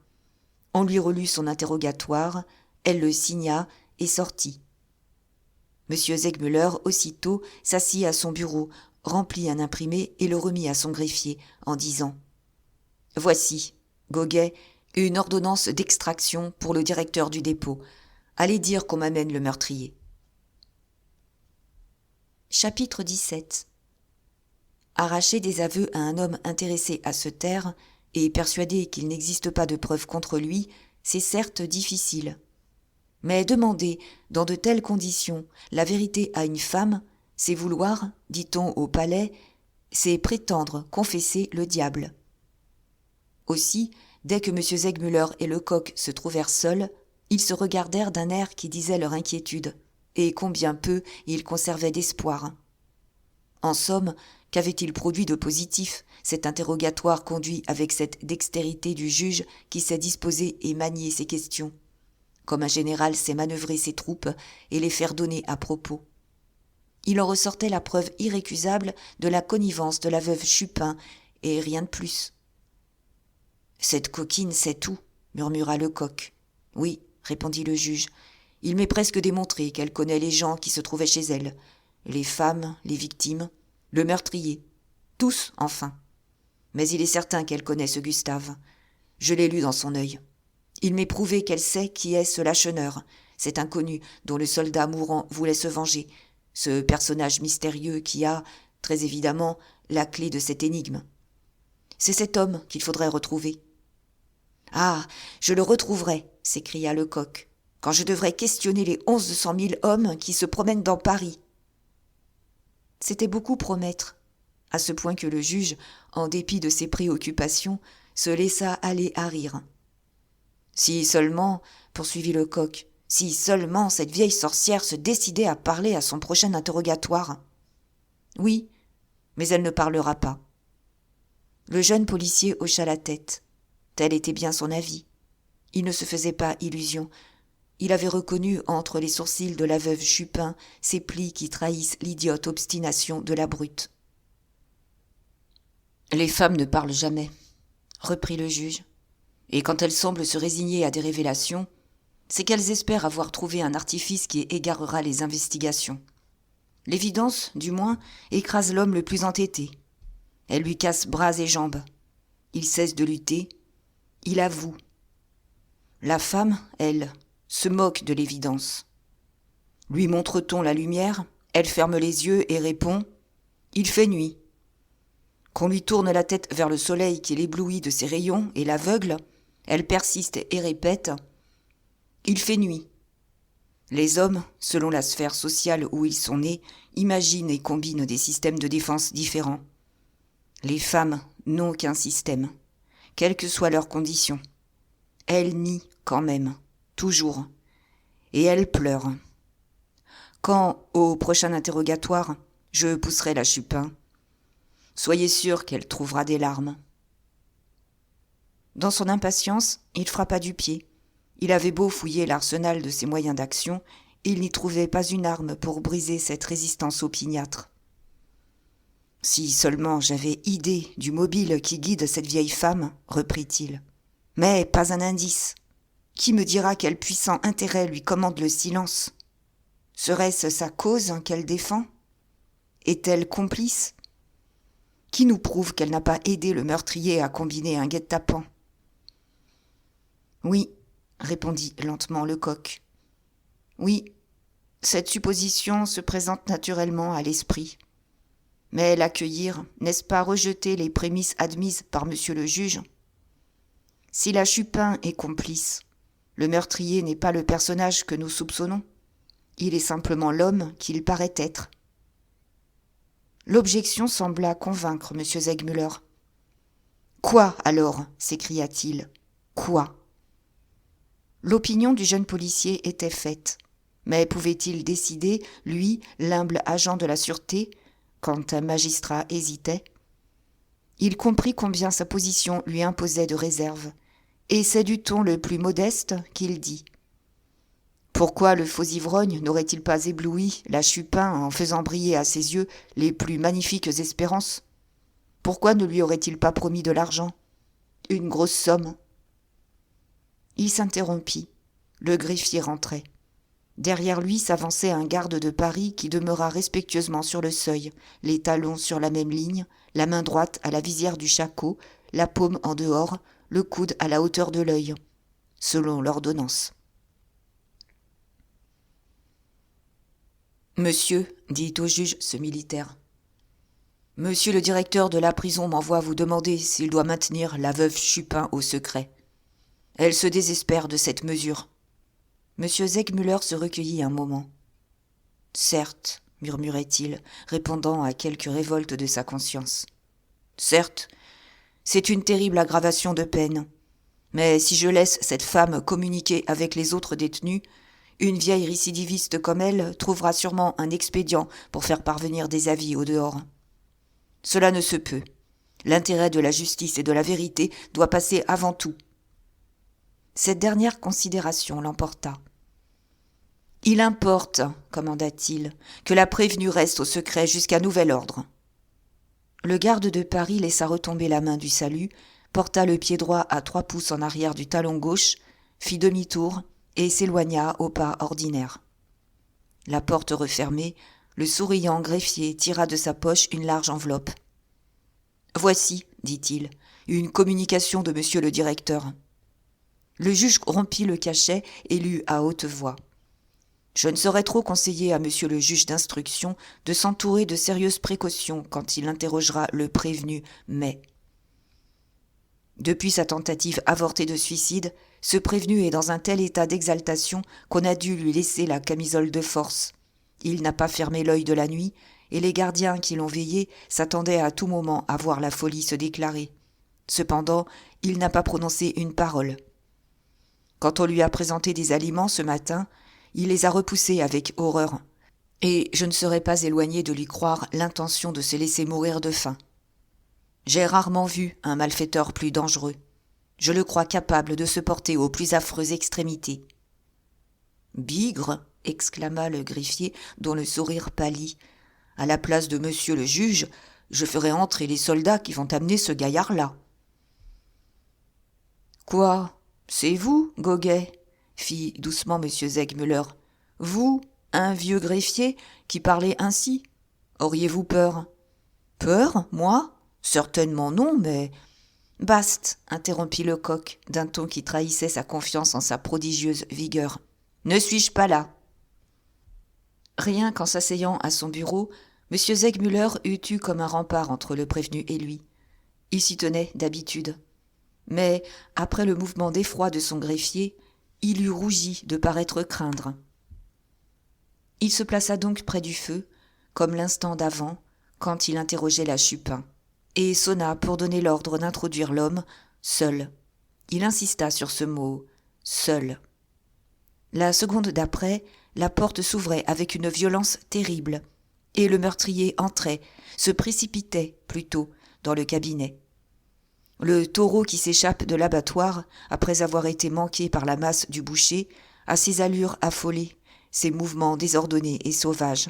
On lui relut son interrogatoire, elle le signa et sortit. M. Segmuller, aussitôt, s'assit à son bureau, remplit un imprimé et le remit à son greffier en disant « Voici, Goguet, une ordonnance d'extraction pour le directeur du dépôt. Allez dire qu'on m'amène le meurtrier. » Chapitre 17. Arracher des aveux à un homme intéressé à se taire et persuadé qu'il n'existe pas de preuves contre lui, c'est certes difficile. Mais demander, dans de telles conditions, la vérité à une femme, c'est vouloir, dit-on au palais, c'est prétendre confesser le diable. Aussi, dès que M. Segmuller et Lecoq se trouvèrent seuls, ils se regardèrent d'un air qui disait leur inquiétude, et combien peu ils conservaient d'espoir. En somme, qu'avait-il produit de positif, cet interrogatoire conduit avec cette dextérité du juge qui sait disposer et manier ses questions, comme un général sait manœuvrer ses troupes et les faire donner à propos. Il en ressortait la preuve irrécusable de la connivence de la veuve Chupin, et rien de plus. « Cette coquine sait tout, » murmura Lecoq. « Oui, » répondit le juge, « il m'est presque démontré qu'elle connaît les gens qui se trouvaient chez elle, les femmes, les victimes, le meurtrier, tous enfin. Mais il est certain qu'elle connaît ce Gustave. Je l'ai lu dans son œil. Il m'est prouvé qu'elle sait qui est ce Lacheneur, cet inconnu dont le soldat mourant voulait se venger, ce personnage mystérieux qui a, très évidemment, la clé de cette énigme. C'est cet homme qu'il faudrait retrouver. »« Ah, je le retrouverai, » s'écria Lecoq, « quand je devrais questionner les 1100 000 hommes qui se promènent dans Paris. » C'était beaucoup promettre, à ce point que le juge, en dépit de ses préoccupations, se laissa aller à rire. « Si seulement, » poursuivit Lecoq, « si seulement cette vieille sorcière se décidait à parler à son prochain interrogatoire. » « Oui, mais elle ne parlera pas. » Le jeune policier hocha la tête. Tel était bien son avis. Il ne se faisait pas illusion. Il avait reconnu entre les sourcils de la veuve Chupin ces plis qui trahissent l'idiote obstination de la brute. « Les femmes ne parlent jamais, » reprit le juge. « Et quand elles semblent se résigner à des révélations, c'est qu'elles espèrent avoir trouvé un artifice qui égarera les investigations. L'évidence, du moins, écrase l'homme le plus entêté. Elle lui casse bras et jambes. Il cesse de lutter. Il avoue. La femme, elle, se moque de l'évidence. Lui montre-t-on la lumière, elle ferme les yeux et répond « Il fait nuit ». Qu'on lui tourne la tête vers le soleil qui l'éblouit de ses rayons et l'aveugle, elle persiste et répète « Il fait nuit ». Les hommes, selon la sphère sociale où ils sont nés, imaginent et combinent des systèmes de défense différents. Les femmes n'ont qu'un système, quelles que soient leurs conditions. Elles nient quand même, toujours, et elles pleurent. Quand, au prochain interrogatoire, je pousserai la Chupin, soyez sûr qu'elle trouvera des larmes. Dans son impatience, il frappa du pied. Il avait beau fouiller l'arsenal de ses moyens d'action, il n'y trouvait pas une arme pour briser cette résistance opiniâtre. « Si seulement j'avais idée du mobile qui guide cette vieille femme, reprit-il. Mais pas un indice. Qui me dira quel puissant intérêt lui commande le silence ? Serait-ce sa cause qu'elle défend ? Est-elle complice ? Qui nous prouve qu'elle n'a pas aidé le meurtrier à combiner un guet-apens ? Oui, répondit lentement Lecoq. Oui, Cette supposition se présente naturellement à l'esprit. Mais l'accueillir, n'est-ce pas rejeter les prémices admises par monsieur le juge ? Si la Chupin est complice, le meurtrier n'est pas le personnage que nous soupçonnons. Il est simplement l'homme qu'il paraît être. L'objection sembla convaincre M. Segmuller. « Quoi, alors » s'écria-t-il. « Quoi » L'opinion du jeune policier était faite. Mais pouvait-il décider, lui, l'humble agent de la sûreté, quand un magistrat hésitait ? Il comprit combien sa position lui imposait de réserve, et c'est du ton le plus modeste qu'il dit. Pourquoi le faux ivrogne n'aurait-il pas ébloui la Chupin en faisant briller à ses yeux les plus magnifiques espérances ? Pourquoi ne lui aurait-il pas promis de l'argent ? Une grosse somme ? Il s'interrompit. Le greffier rentrait. Derrière lui s'avançait un garde de Paris qui demeura respectueusement sur le seuil, les talons sur la même ligne, la main droite à la visière du shako, la paume en dehors, le coude à la hauteur de l'œil, selon l'ordonnance. « Monsieur, dit au juge ce militaire, monsieur le directeur de la prison m'envoie vous demander s'il doit maintenir la veuve Chupin au secret. Elle se désespère de cette mesure. » Monsieur Segmuller se recueillit un moment. « Certes, murmurait-il, répondant à quelque révolte de sa conscience. Certes, c'est une terrible aggravation de peine. Mais si je laisse cette femme communiquer avec les autres détenus, une vieille récidiviste comme elle trouvera sûrement un expédient pour faire parvenir des avis au dehors. Cela ne se peut. L'intérêt de la justice et de la vérité doit passer avant tout. » Cette dernière considération l'emporta. « Il importe, commanda-t-il, que la prévenue reste au secret jusqu'à nouvel ordre. » Le garde de Paris laissa retomber la main du salut, porta le pied droit à 3 pouces en arrière du talon gauche, fit demi-tour et s'éloigna au pas ordinaire. La porte refermée, le souriant greffier tira de sa poche une large enveloppe. « Voici, dit-il, une communication de monsieur le directeur. » Le juge rompit le cachet et lut à haute voix. « Je ne saurais trop conseiller à monsieur le juge d'instruction de s'entourer de sérieuses précautions quand il interrogera le prévenu, mais... Depuis sa tentative avortée de suicide, ce prévenu est dans un tel état d'exaltation qu'on a dû lui laisser la camisole de force. Il n'a pas fermé l'œil de la nuit, et les gardiens qui l'ont veillé s'attendaient à tout moment à voir la folie se déclarer. Cependant, il n'a pas prononcé une parole. Quand on lui a présenté des aliments ce matin, il les a repoussés avec horreur, et je ne serais pas éloigné de lui croire l'intention de se laisser mourir de faim. J'ai rarement vu un malfaiteur plus dangereux. Je le crois capable de se porter aux plus affreuses extrémités. »« Bigre !» exclama le greffier, dont le sourire pâlit. « À la place de monsieur le juge, je ferai entrer les soldats qui vont amener ce gaillard-là. »« Quoi ? C'est vous, Goguet ?» fit doucement M. Segmuller. « Vous, un vieux greffier, qui parlez ainsi ? Auriez-vous peur ? » ?»« Peur, moi ? Certainement non, mais... » »« Bast !» interrompit Lecoq, d'un ton qui trahissait sa confiance en sa prodigieuse vigueur. « Ne suis-je pas là ?» Rien qu'en s'asseyant à son bureau, M. Segmuller eût eu comme un rempart entre le prévenu et lui. Il s'y tenait d'habitude. Mais, après le mouvement d'effroi de son greffier, il eut rougi de paraître craindre. Il se plaça donc près du feu, comme l'instant d'avant, quand il interrogeait la Chupin, et sonna pour donner l'ordre d'introduire l'homme, seul. Il insista sur ce mot « seul ». La seconde d'après, la porte s'ouvrait avec une violence terrible, et le meurtrier entrait, se précipitait, plutôt, dans le cabinet. Le taureau qui s'échappe de l'abattoir, après avoir été manqué par la masse du boucher, a ses allures affolées, ses mouvements désordonnés et sauvages.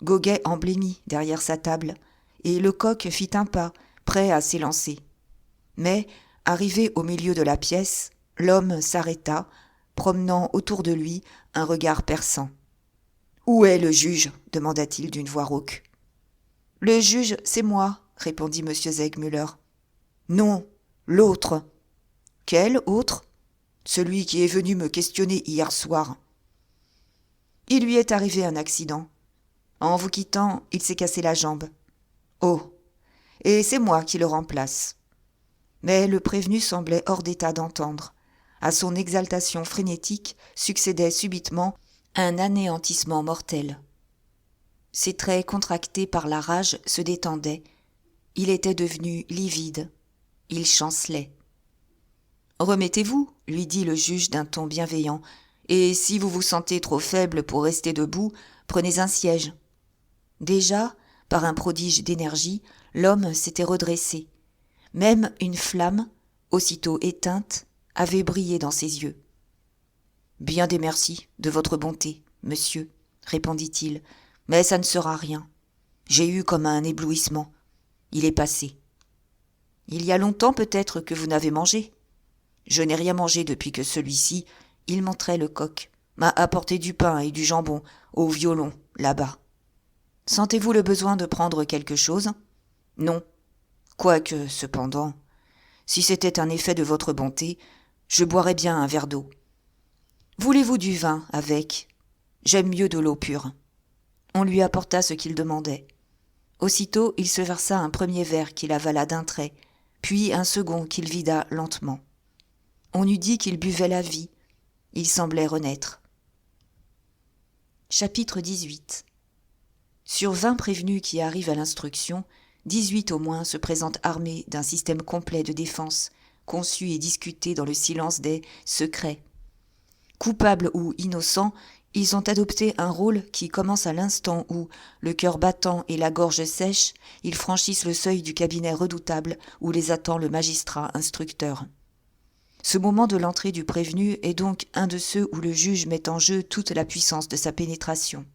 Goguet en blêmit derrière sa table, et Lecoq fit un pas, prêt à s'élancer. Mais, arrivé au milieu de la pièce, l'homme s'arrêta, promenant autour de lui un regard perçant. « Où est le juge ?» demanda-t-il d'une voix rauque. « Le juge, c'est moi, » répondit M. Segmuller. « Non, l'autre. »« Quel autre ? » « Celui qui est venu me questionner hier soir. » Il lui est arrivé un accident. En vous quittant, il s'est cassé la jambe. Oh, et c'est moi qui le remplace. » Mais le prévenu semblait hors d'état d'entendre. À son exaltation frénétique succédait subitement un anéantissement mortel. Ses traits contractés par la rage se détendaient. Il était devenu livide. Il chancelait. « Remettez-vous, lui dit le juge d'un ton bienveillant, et si vous vous sentez trop faible pour rester debout, prenez un siège. » Déjà, par un prodige d'énergie, l'homme s'était redressé. Même une flamme, aussitôt éteinte, avait brillé dans ses yeux. « Bien des merci de votre bonté, monsieur, » répondit-il, « mais ça ne sera rien. J'ai eu comme un éblouissement. Il est passé. »« Il y a longtemps peut-être que vous n'avez mangé. » »« Je n'ai rien mangé depuis que celui-ci, il montrait le coq, m'a apporté du pain et du jambon au violon, là-bas. Sentez-vous le besoin de prendre quelque chose ? Non. Quoique, cependant, si c'était un effet de votre bonté, je boirais bien un verre d'eau. Voulez-vous du vin avec ? J'aime mieux de l'eau pure. On lui apporta ce qu'il demandait. Aussitôt, il se versa un premier verre qu'il avala d'un trait, puis un second qu'il vida lentement. On eût dit qu'il buvait la vie. Il semblait renaître. Chapitre 18. Sur 20 prévenus qui arrivent à l'instruction, 18 au moins se présentent armés d'un système complet de défense, conçu et discuté dans le silence des secrets. Coupables ou innocents, ils ont adopté un rôle qui commence à l'instant où, le cœur battant et la gorge sèche, ils franchissent le seuil du cabinet redoutable où les attend le magistrat instructeur. Ce moment de l'entrée du prévenu est donc un de ceux où le juge met en jeu toute la puissance de sa pénétration.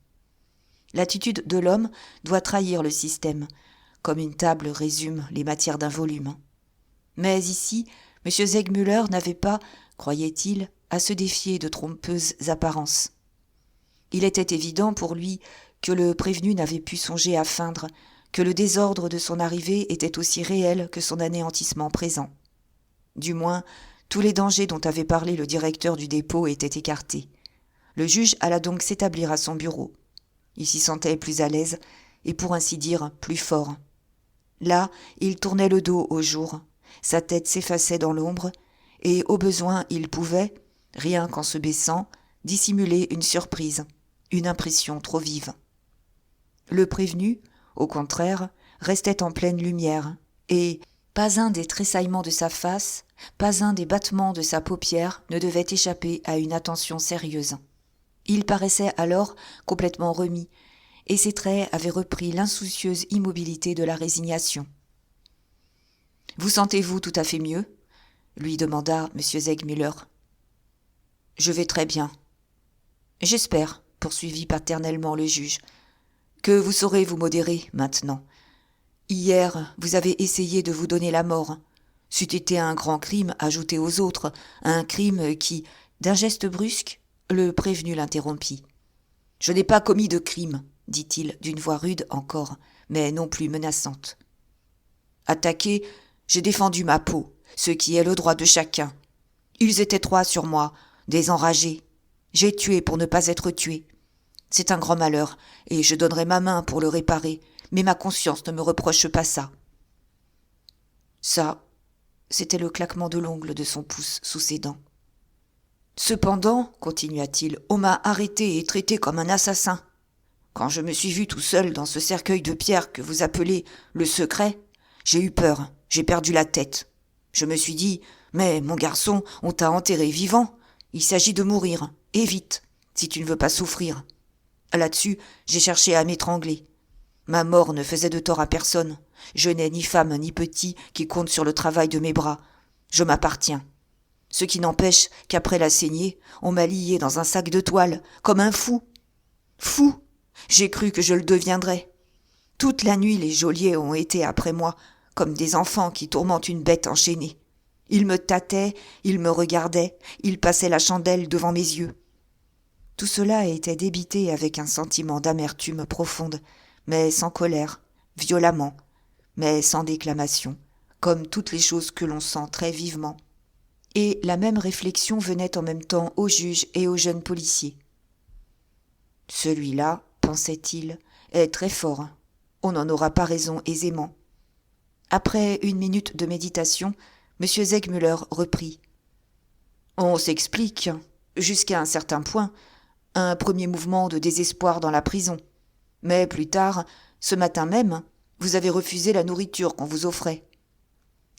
L'attitude de l'homme doit trahir le système, comme une table résume les matières d'un volume. Mais ici, M. Segmuller n'avait pas, croyait-il, à se défier de trompeuses apparences. Il était évident pour lui que le prévenu n'avait pu songer à feindre, que le désordre de son arrivée était aussi réel que son anéantissement présent. Du moins, tous les dangers dont avait parlé le directeur du dépôt étaient écartés. Le juge alla donc s'établir à son bureau. Il s'y sentait plus à l'aise et, pour ainsi dire, plus fort. Là, il tournait le dos au jour, sa tête s'effaçait dans l'ombre, et au besoin il pouvait, rien qu'en se baissant, dissimuler une surprise, une impression trop vive. Le prévenu, au contraire, restait en pleine lumière, et pas un des tressaillements de sa face, pas un des battements de sa paupière ne devait échapper à une attention sérieuse. Il paraissait alors complètement remis, et ses traits avaient repris l'insoucieuse immobilité de la résignation. « Vous sentez-vous tout à fait mieux ?» lui demanda M. Segmuller. « Je vais très bien. »« J'espère, » poursuivit paternellement le juge, « que vous saurez vous modérer maintenant. Hier, vous avez essayé de vous donner la mort. C'eût été un grand crime ajouté aux autres, un crime qui, d'un geste brusque, le prévenu l'interrompit. « Je n'ai pas commis de crime, » dit-il d'une voix rude encore, mais non plus menaçante. « Attaqué, j'ai défendu ma peau, ce qui est le droit de chacun. Ils étaient 3 sur moi, des enragés. J'ai tué pour ne pas être tué. C'est un grand malheur, et je donnerai ma main pour le réparer, mais ma conscience ne me reproche pas ça. » Ça, c'était le claquement de l'ongle de son pouce sous ses dents. « Cependant, continua-t-il, on m'a arrêté et traité comme un assassin. Quand je me suis vu tout seul dans ce cercueil de pierre que vous appelez le secret, j'ai eu peur, j'ai perdu la tête. Je me suis dit, mais mon garçon, on t'a enterré vivant. Il s'agit de mourir, et vite, si tu ne veux pas souffrir. Là-dessus, j'ai cherché à m'étrangler. Ma mort ne faisait de tort à personne. Je n'ai ni femme ni petit qui compte sur le travail de mes bras. Je m'appartiens. Ce qui n'empêche qu'après la saignée, on m'a lié dans un sac de toile, comme un fou. Fou! J'ai cru que je le deviendrais. Toute la nuit, les geôliers ont été après moi, comme des enfants qui tourmentent une bête enchaînée. Ils me tâtaient, ils me regardaient, ils passaient la chandelle devant mes yeux. Tout cela était débité avec un sentiment d'amertume profonde, mais sans colère, violemment, mais sans déclamation, comme toutes les choses que l'on sent très vivement. Et la même réflexion venait en même temps au juge et au jeune policier. « Celui-là, pensait-il, est très fort. On n'en aura pas raison aisément. Après une minute de méditation, M. Segmuller reprit. On s'explique, jusqu'à un certain point, un premier mouvement de désespoir dans la prison. Mais plus tard, ce matin même, vous avez refusé la nourriture qu'on vous offrait.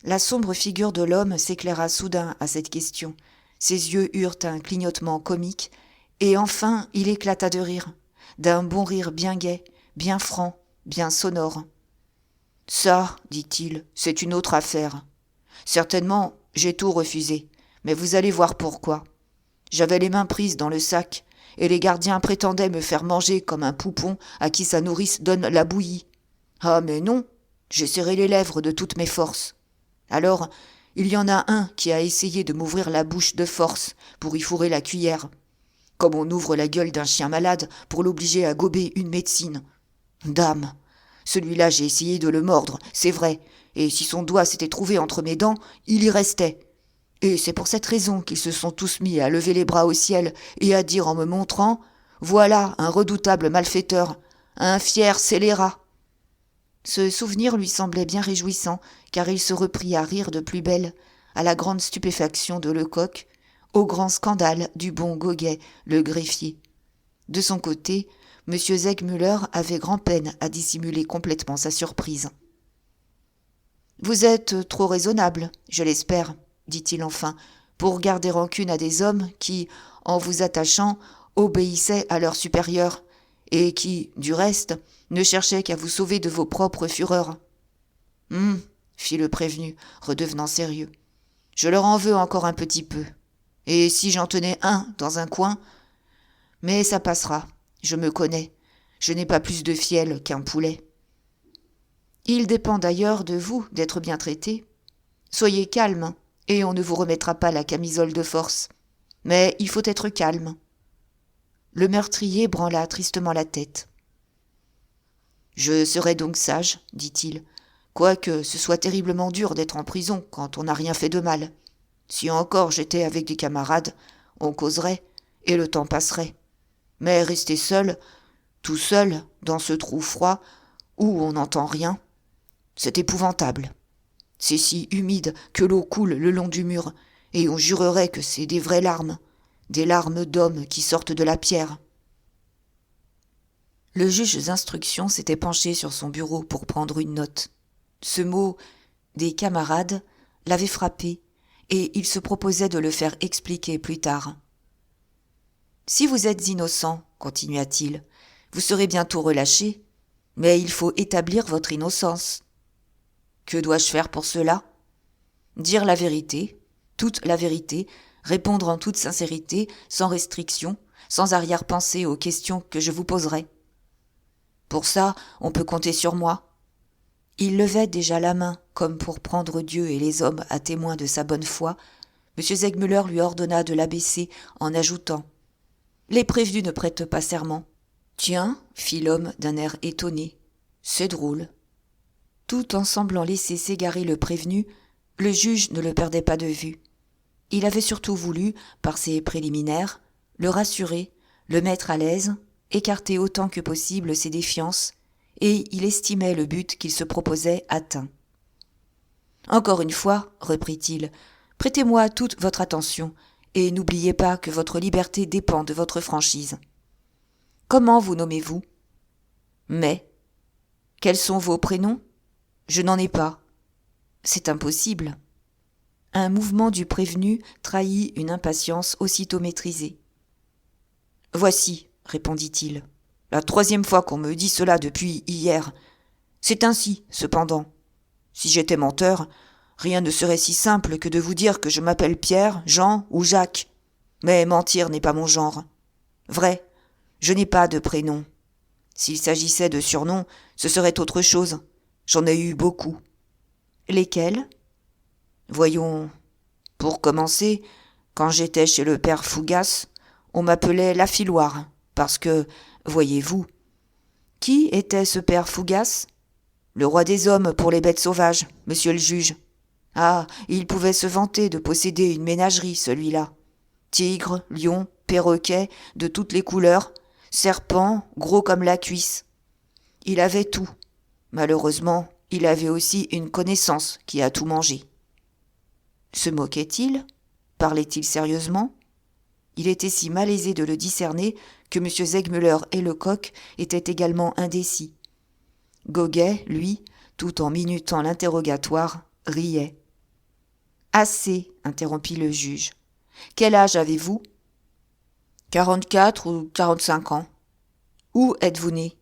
La sombre figure de l'homme s'éclaira soudain à cette question. Ses yeux eurent un clignotement comique, et enfin il éclata de rire, d'un bon rire bien gai, bien franc, bien sonore. « Ça, dit-il, c'est une autre affaire. Certainement, j'ai tout refusé, mais vous allez voir pourquoi. J'avais les mains prises dans le sac, et les gardiens prétendaient me faire manger comme un poupon à qui sa nourrice donne la bouillie. Ah, mais non, j'ai serré les lèvres de toutes mes forces. Alors, il y en a un qui a essayé de m'ouvrir la bouche de force pour y fourrer la cuillère, comme on ouvre la gueule d'un chien malade pour l'obliger à gober une médecine. Dame, celui-là j'ai essayé de le mordre, c'est vrai, et si son doigt s'était trouvé entre mes dents, il y restait. Et c'est pour cette raison qu'ils se sont tous mis à lever les bras au ciel et à dire en me montrant « Voilà un redoutable malfaiteur, un fier scélérat !» Ce souvenir lui semblait bien réjouissant, car il se reprit à rire de plus belle, à la grande stupéfaction de Lecoq, au grand scandale du bon Goguet, le greffier. De son côté, M. Segmuller avait grand-peine à dissimuler complètement sa surprise. « Vous êtes trop raisonnable, je l'espère, » dit-il enfin, « pour garder rancune à des hommes qui, en vous attachant, obéissaient à leurs supérieurs, et qui, du reste, ne cherchaient qu'à vous sauver de vos propres fureurs. »« fit le prévenu, redevenant sérieux. « Je leur en veux encore un petit peu. Et si j'en tenais un dans un coin... Mais ça passera, je me connais. Je n'ai pas plus de fiel qu'un poulet. Il dépend d'ailleurs de vous d'être bien traité. Soyez calme, et on ne vous remettra pas la camisole de force. Mais il faut être calme. » Le meurtrier branla tristement la tête. « Je serai donc sage, dit-il, quoique ce soit terriblement dur d'être en prison quand on n'a rien fait de mal. Si encore j'étais avec des camarades, on causerait, et le temps passerait. Mais rester seul, tout seul, dans ce trou froid, où on n'entend rien, c'est épouvantable. C'est si humide que l'eau coule le long du mur, et on jurerait que c'est des vraies larmes, des larmes d'hommes qui sortent de la pierre. » Le juge d'instruction s'était penché sur son bureau pour prendre une note. Ce mot « des camarades » l'avait frappé, et il se proposait de le faire expliquer plus tard. « Si vous êtes innocent, continua-t-il, vous serez bientôt relâché, mais il faut établir votre innocence. Que dois-je faire pour cela ? Dire la vérité, toute la vérité, répondre en toute sincérité, sans restriction, sans arrière-pensée aux questions que je vous poserai. Pour ça, on peut compter sur moi. » Il levait déjà la main, comme pour prendre Dieu et les hommes à témoin de sa bonne foi. M. Segmuller lui ordonna de l'abaisser en ajoutant « Les prévenus ne prêtent pas serment. »« Tiens, » fit l'homme d'un air étonné, « c'est drôle. » Tout en semblant laisser s'égarer le prévenu, le juge ne le perdait pas de vue. Il avait surtout voulu, par ses préliminaires, le rassurer, le mettre à l'aise, écarter autant que possible ses défiances, et il estimait le but qu'il se proposait atteint. « Encore une fois, reprit-il, prêtez-moi toute votre attention, et n'oubliez pas que votre liberté dépend de votre franchise. Comment vous nommez-vous ? Mais. Quels sont vos prénoms ? Je n'en ai pas. C'est impossible. » Un mouvement du prévenu trahit une impatience aussitôt maîtrisée. « Voici, répondit-il, la 3e fois qu'on me dit cela depuis hier. C'est ainsi, cependant. Si j'étais menteur, rien ne serait si simple que de vous dire que je m'appelle Pierre, Jean ou Jacques. Mais mentir n'est pas mon genre. Vrai, je n'ai pas de prénom. S'il s'agissait de surnoms, ce serait autre chose. J'en ai eu beaucoup. » « Lesquels ? » « Voyons, pour commencer, quand j'étais chez le père Fougas, on m'appelait Lafiloire, parce que, voyez-vous, qui était ce père Fougas ? Le roi des hommes pour les bêtes sauvages, monsieur le juge. Ah, il pouvait se vanter de posséder une ménagerie, celui-là. Tigres, lions, perroquets, de toutes les couleurs, serpent gros comme la cuisse. Il avait tout. Malheureusement, il avait aussi une connaissance qui a tout mangé. Se moquait-il? Parlait-il sérieusement? Il était si malaisé de le discerner que M. Segmuller et Lecoq étaient également indécis. Goguet, lui, tout en minutant l'interrogatoire, riait. « Assez, interrompit le juge. Quel âge avez-vous ? 44 ou 45 ans. Où êtes-vous né ?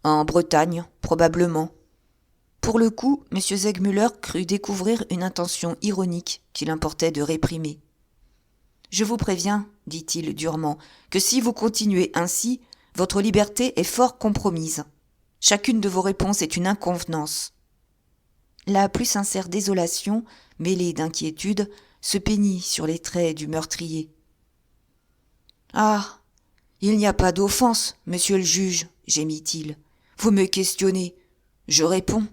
En Bretagne, probablement. Pour le coup, M. Segmuller crut découvrir une intention ironique qu'il importait de réprimer. Je vous préviens, dit-il durement, que si vous continuez ainsi, votre liberté est fort compromise. Chacune de vos réponses est une inconvenance. La plus sincère désolation, mêlée d'inquiétude, se peignit sur les traits du meurtrier. « Ah, il n'y a pas d'offense, monsieur le juge, gémit-il. Vous me questionnez. Je réponds.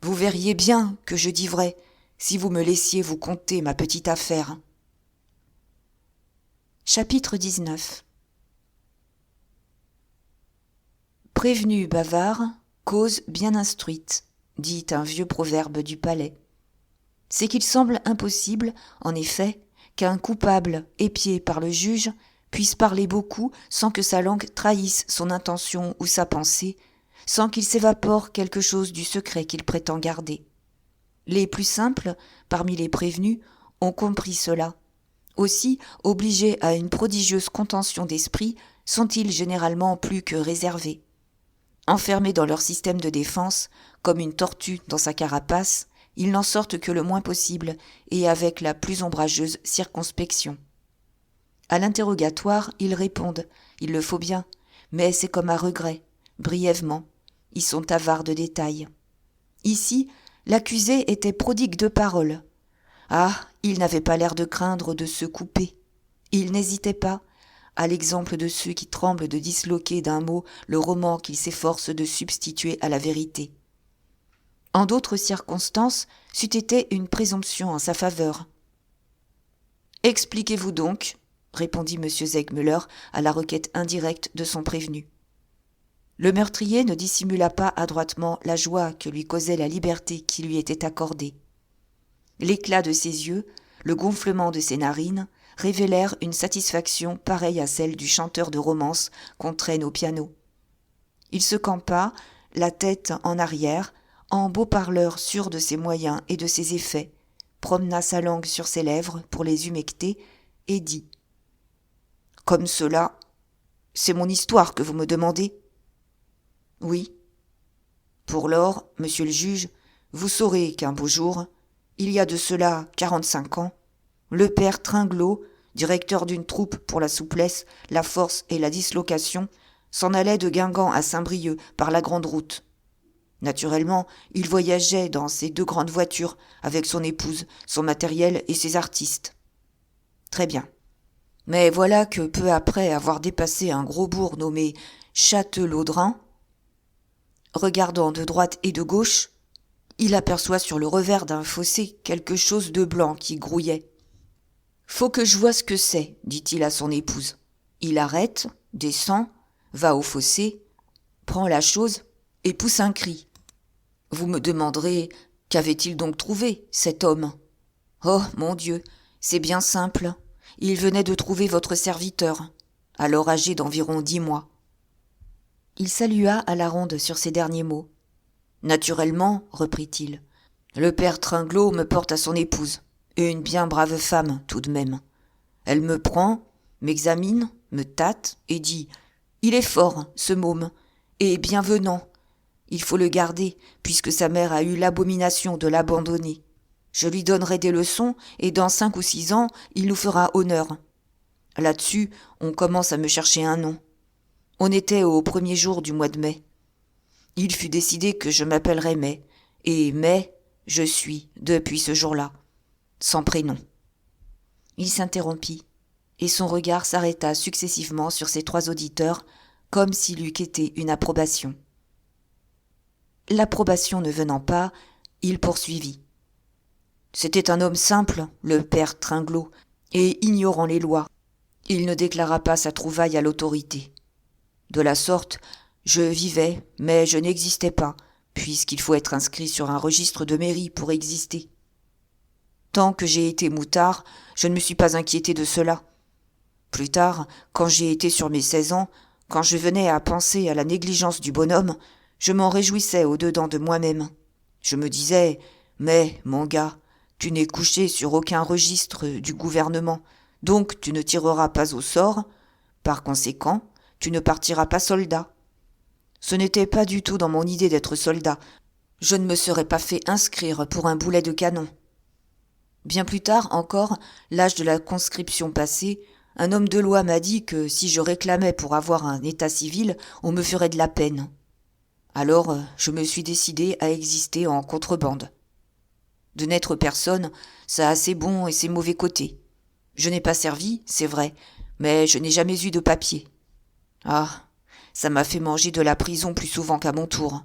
Vous verriez bien que je dis vrai si vous me laissiez vous conter ma petite affaire. » Chapitre 19. Prévenu bavard, cause bien instruite, dit un vieux proverbe du palais. C'est qu'il semble impossible, en effet, qu'un coupable épié par le juge puisse parler beaucoup sans que sa langue trahisse son intention ou sa pensée, sans qu'il s'évapore quelque chose du secret qu'il prétend garder. Les plus simples, parmi les prévenus, ont compris cela. Aussi, obligés à une prodigieuse contention d'esprit, sont-ils généralement plus que réservés. Enfermés dans leur système de défense, comme une tortue dans sa carapace, ils n'en sortent que le moins possible et avec la plus ombrageuse circonspection. À l'interrogatoire, ils répondent, il le faut bien, mais c'est comme à regret, brièvement. Ils sont avares de détails. Ici, l'accusé était prodigue de paroles. Ah, il n'avait pas l'air de craindre de se couper. Il n'hésitait pas, à l'exemple de ceux qui tremblent de disloquer d'un mot le roman qu'ils s'efforcent de substituer à la vérité. En d'autres circonstances, c'eût été une présomption en sa faveur. « Expliquez-vous donc, » répondit M. Segmuller à la requête indirecte de son prévenu. Le meurtrier ne dissimula pas adroitement la joie que lui causait la liberté qui lui était accordée. L'éclat de ses yeux, le gonflement de ses narines révélèrent une satisfaction pareille à celle du chanteur de romance qu'on traîne au piano. Il se campa, la tête en arrière, en beau parleur sûr de ses moyens et de ses effets, promena sa langue sur ses lèvres pour les humecter et dit « Comme cela, c'est mon histoire que vous me demandez ?»« Oui. Pour lors, monsieur le juge, vous saurez qu'un beau jour, il y a de cela 45 ans, le père Tringlot, directeur d'une troupe pour la souplesse, la force et la dislocation, s'en allait de Guingamp à Saint-Brieuc par la grande route. Naturellement, il voyageait dans ses 2 grandes voitures avec son épouse, son matériel et ses artistes. Très bien. Mais voilà que peu après avoir dépassé un gros bourg nommé Châtelaudren, regardant de droite et de gauche, il aperçoit sur le revers d'un fossé quelque chose de blanc qui grouillait. « Faut que je voie ce que c'est, dit-il à son épouse. Il arrête, descend, va au fossé, prend la chose et pousse un cri. Vous me demanderez, qu'avait-il donc trouvé, cet homme ? Oh, mon Dieu, c'est bien simple. Il venait de trouver votre serviteur, alors âgé d'environ 10 mois. Il salua à la ronde sur ces derniers mots. Naturellement, reprit-il, le père Tringlot me porte à son épouse, et une bien brave femme tout de même. Elle me prend, m'examine, me tâte et dit « Il est fort, ce môme, et bienvenant. Il faut le garder, puisque sa mère a eu l'abomination de l'abandonner. Je lui donnerai des leçons, et dans 5 ou 6 ans, il nous fera honneur. » Là-dessus, on commence à me chercher un nom. On était au 1er jour du mois de mai. Il fut décidé que je m'appellerais Mai, et Mai, je suis, depuis ce jour-là, sans prénom. Il s'interrompit, et son regard s'arrêta successivement sur ses 3 auditeurs, comme s'il eût quêté une approbation. L'approbation ne venant pas, il poursuivit. C'était un homme simple, le père Tringlot, et ignorant les lois. Il ne déclara pas sa trouvaille à l'autorité. De la sorte, je vivais, mais je n'existais pas, puisqu'il faut être inscrit sur un registre de mairie pour exister. Tant que j'ai été moutard, je ne me suis pas inquiété de cela. Plus tard, quand j'ai été sur mes 16 ans, quand je venais à penser à la négligence du bonhomme, je m'en réjouissais au-dedans de moi-même. Je me disais, mais, mon gars, tu n'es couché sur aucun registre du gouvernement, donc tu ne tireras pas au sort. Par conséquent, tu ne partiras pas soldat. Ce n'était pas du tout dans mon idée d'être soldat. Je ne me serais pas fait inscrire pour un boulet de canon. Bien plus tard encore, l'âge de la conscription passé, un homme de loi m'a dit que si je réclamais pour avoir un état civil, on me ferait de la peine. Alors, je me suis décidé à exister en contrebande. De n'être personne, ça a ses bons et ses mauvais côtés. Je n'ai pas servi, c'est vrai, mais je n'ai jamais eu de papier. Ah, ça m'a fait manger de la prison plus souvent qu'à mon tour.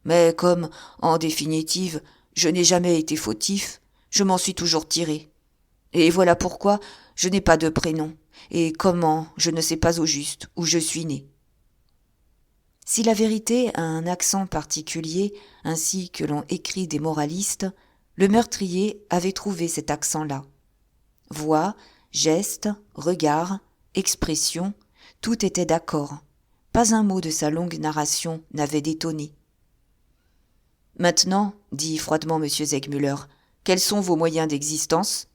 Mais comme, en définitive, je n'ai jamais été fautif, je m'en suis toujours tiré. Et voilà pourquoi je n'ai pas de prénom, et comment je ne sais pas au juste où je suis né. Si la vérité a un accent particulier, ainsi que l'ont écrit des moralistes, le meurtrier avait trouvé cet accent-là. Voix, gestes, regards, expression, tout était d'accord. Pas un mot de sa longue narration n'avait détonné. « Maintenant, dit froidement M. Segmuller, quels sont vos moyens d'existence ?»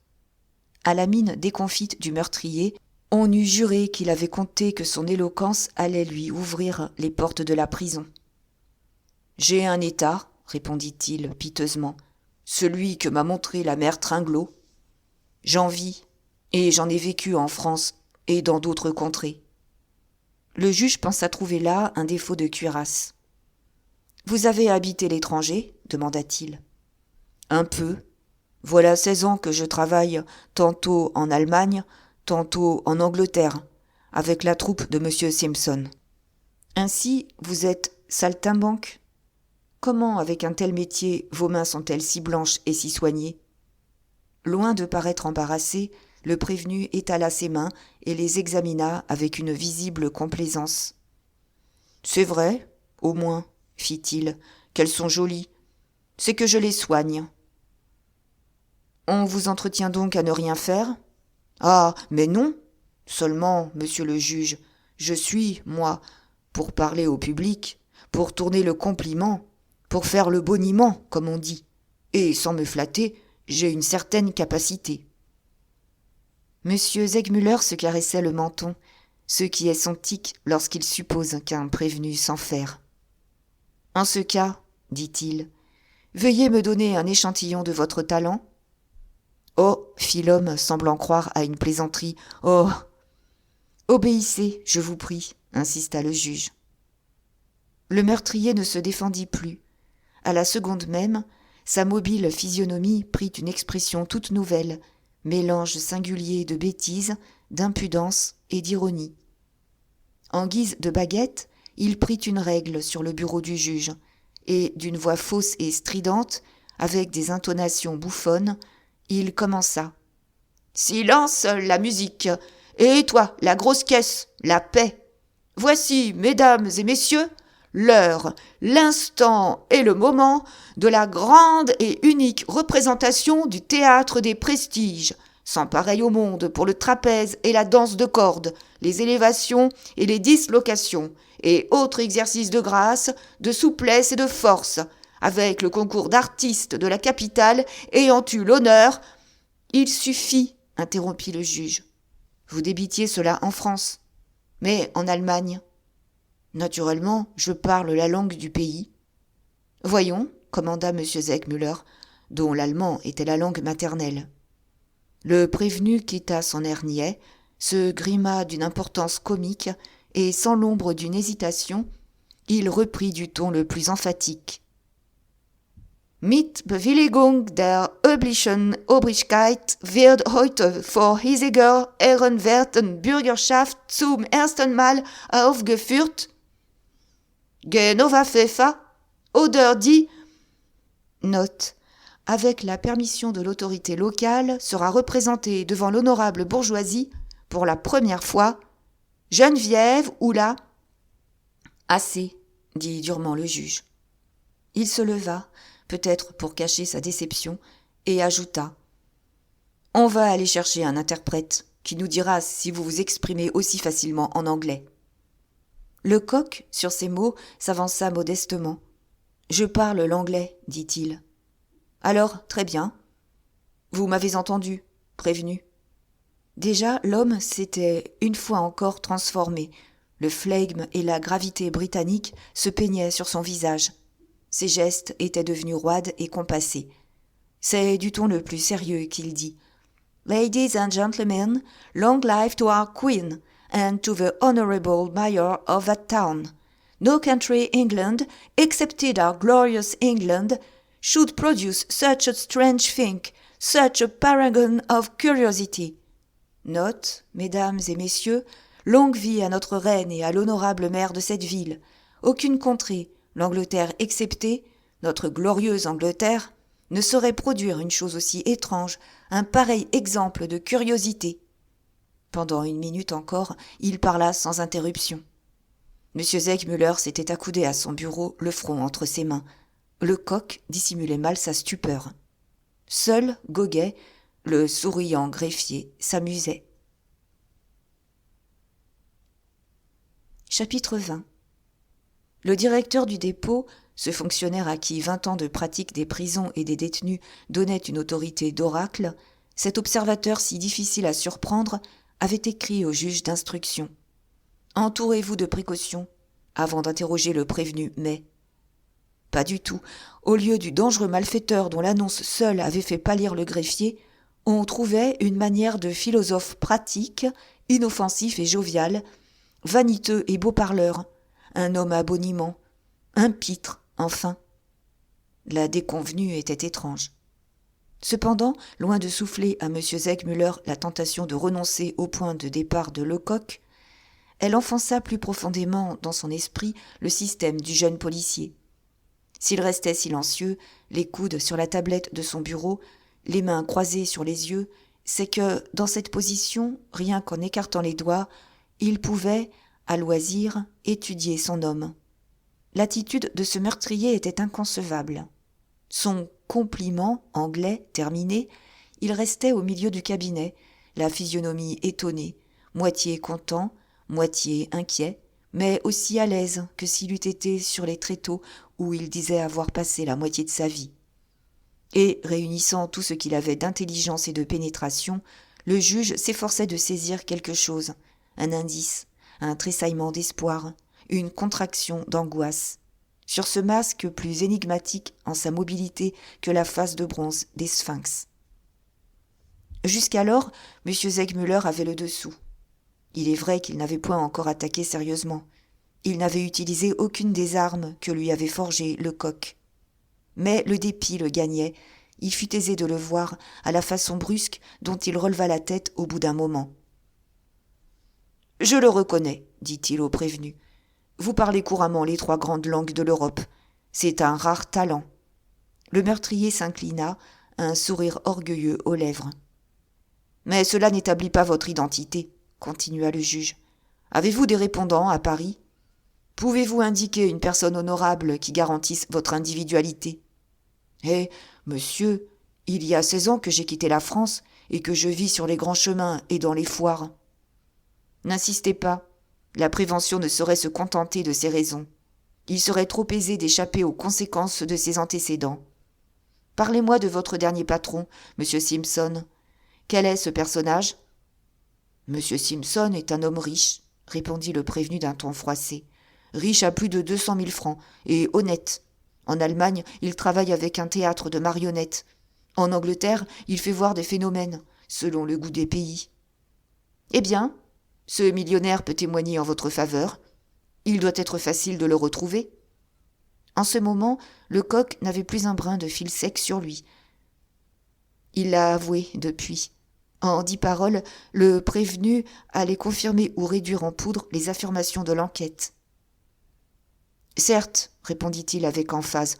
À la mine déconfite du meurtrier, on eût juré qu'il avait compté que son éloquence allait lui ouvrir les portes de la prison. « J'ai un état, répondit-il piteusement, celui que m'a montré la mère Tringlot. J'en vis, et j'en ai vécu en France et dans d'autres contrées. » Le juge pensa trouver là un défaut de cuirasse. « Vous avez habité l'étranger ?» demanda-t-il. « Un peu. Voilà 16 ans que je travaille tantôt en Allemagne, tantôt en Angleterre, avec la troupe de M. Simpson. »« Ainsi, vous êtes saltimbanque ? Comment, avec un tel métier, vos mains sont-elles si blanches et si soignées ?» Loin de paraître embarrassé, le prévenu étala ses mains et les examina avec une visible complaisance. « C'est vrai, au moins, fit-il, qu'elles sont jolies. C'est que je les soigne. »« On vous entretient donc à ne rien faire ? » ?»« Ah, mais non. Seulement, monsieur le juge, je suis, moi, pour parler au public, pour tourner le compliment, pour faire le boniment, comme on dit. Et sans me flatter, j'ai une certaine capacité. » Monsieur Segmuller se caressait le menton, ce qui est son tic lorsqu'il suppose qu'un prévenu s'enferre. « En ce cas, dit-il, veuillez me donner un échantillon de votre talent. »« Oh, fit l'homme, semblant croire à une plaisanterie, oh !»« Obéissez, je vous prie, insista le juge. » Le meurtrier ne se défendit plus. À la seconde même, sa mobile physionomie prit une expression toute nouvelle, mélange singulier de bêtise, d'impudence et d'ironie. En guise de baguette, il prit une règle sur le bureau du juge, et d'une voix fausse et stridente, avec des intonations bouffonnes, il commença. « Silence, la musique! Et toi, la grosse caisse, la paix! Voici, mesdames et messieurs, l'heure, l'instant et le moment de la grande et unique représentation du théâtre des prestiges, sans pareil au monde pour le trapèze et la danse de corde, les élévations et les dislocations, et autres exercices de grâce, de souplesse et de force, avec le concours d'artistes de la capitale ayant eu l'honneur. »« Il suffit, interrompit le juge. Vous débitiez cela en France, mais en Allemagne. Naturellement, je parle la langue du pays. Voyons, commanda M. Segmuller, dont l'allemand était la langue maternelle. Le prévenu quitta son air niais, se grima d'une importance comique, et sans l'ombre d'une hésitation, il reprit du ton le plus emphatique. Mit Bewilligung der üblichen Obrigkeit wird heute vor hiesiger ehrenwerten Bürgerschaft zum ersten Mal aufgeführt Genova Pfeffer, odeur dit. Note. Avec la permission de l'autorité locale, sera représentée devant l'honorable bourgeoisie, pour la première fois, Geneviève Oula. Assez, dit durement le juge. Il se leva, peut-être pour cacher sa déception, et ajouta « On va aller chercher un interprète qui nous dira si vous vous exprimez aussi facilement en anglais. » Le coq, sur ces mots, s'avança modestement. « Je parle l'anglais, dit-il. »« Alors, très bien. Vous m'avez entendu, prévenu. » Déjà, l'homme s'était une fois encore transformé. Le flegme et la gravité britannique se peignaient sur son visage. Ses gestes étaient devenus roides et compassés. C'est du ton le plus sérieux qu'il dit. « Ladies and gentlemen, long life to our Queen, and to the honourable mayor of that town. No country England, excepted our glorious England, should produce such a strange thing, such a paragon of curiosity. Note, mesdames et messieurs, longue vie à notre reine et à l'honorable maire de cette ville. Aucune contrée, l'Angleterre exceptée, notre glorieuse Angleterre, ne saurait produire une chose aussi étrange, un pareil exemple de curiosité. » Pendant 1 minute encore, il parla sans interruption. M. Segmuller s'était accoudé à son bureau, le front entre ses mains. Le coq dissimulait mal sa stupeur. Seul Goguet, le souriant greffier, s'amusait. Chapitre 20. Le directeur du dépôt, ce fonctionnaire à qui 20 ans de pratique des prisons et des détenus donnaient une autorité d'oracle, cet observateur si difficile à surprendre, avait écrit au juge d'instruction. « Entourez-vous de précautions, avant d'interroger le prévenu, mais... » Pas du tout. Au lieu du dangereux malfaiteur dont l'annonce seule avait fait pâlir le greffier, on trouvait une manière de philosophe pratique, inoffensif et jovial, vaniteux et beau parleur, un homme à boniment, un pitre, enfin. La déconvenue était étrange. Cependant, loin de souffler à M. Segmuller la tentation de renoncer au point de départ de Lecoq, elle enfonça plus profondément dans son esprit le système du jeune policier. S'il restait silencieux, les coudes sur la tablette de son bureau, les mains croisées sur les yeux, c'est que, dans cette position, rien qu'en écartant les doigts, il pouvait, à loisir, étudier son homme. L'attitude de ce meurtrier était inconcevable. Son compliment anglais terminé, il restait au milieu du cabinet, la physionomie étonnée, moitié content, moitié inquiet, mais aussi à l'aise que s'il eût été sur les tréteaux où il disait avoir passé la moitié de sa vie. Et, réunissant tout ce qu'il avait d'intelligence et de pénétration, le juge s'efforçait de saisir quelque chose, un indice, un tressaillement d'espoir, une contraction d'angoisse, sur ce masque plus énigmatique en sa mobilité que la face de bronze des sphinx. Jusqu'alors, M. Segmuller avait le dessous. Il est vrai qu'il n'avait point encore attaqué sérieusement. Il n'avait utilisé aucune des armes que lui avait forgées Lecoq. Mais le dépit le gagnait. Il fut aisé de le voir à la façon brusque dont il releva la tête au bout d'un moment. « Je le reconnais, dit-il au prévenu. Vous parlez couramment les 3 grandes langues de l'Europe. C'est un rare talent. » Le meurtrier s'inclina, un sourire orgueilleux aux lèvres. « Mais cela n'établit pas votre identité, continua le juge. Avez-vous des répondants à Paris ? Pouvez-vous indiquer une personne honorable qui garantisse votre individualité ? Eh, monsieur, il y a 16 ans que j'ai quitté la France et que je vis sur les grands chemins et dans les foires. N'insistez pas, la prévention ne saurait se contenter de ces raisons. Il serait trop aisé d'échapper aux conséquences de ses antécédents. Parlez-moi de votre dernier patron, monsieur Simpson. Quel est ce personnage ? Monsieur Simpson est un homme riche, répondit le prévenu d'un ton froissé. Riche à plus de 200 000 francs, et honnête. En Allemagne, il travaille avec un théâtre de marionnettes. En Angleterre, il fait voir des phénomènes, selon le goût des pays. Eh bien, ce millionnaire peut témoigner en votre faveur. Il doit être facile de le retrouver. En ce moment, Lecoq n'avait plus un brin de fil sec sur lui. Il l'a avoué depuis. En 10 paroles, le prévenu allait confirmer ou réduire en poudre les affirmations de l'enquête. « Certes, répondit-il avec emphase,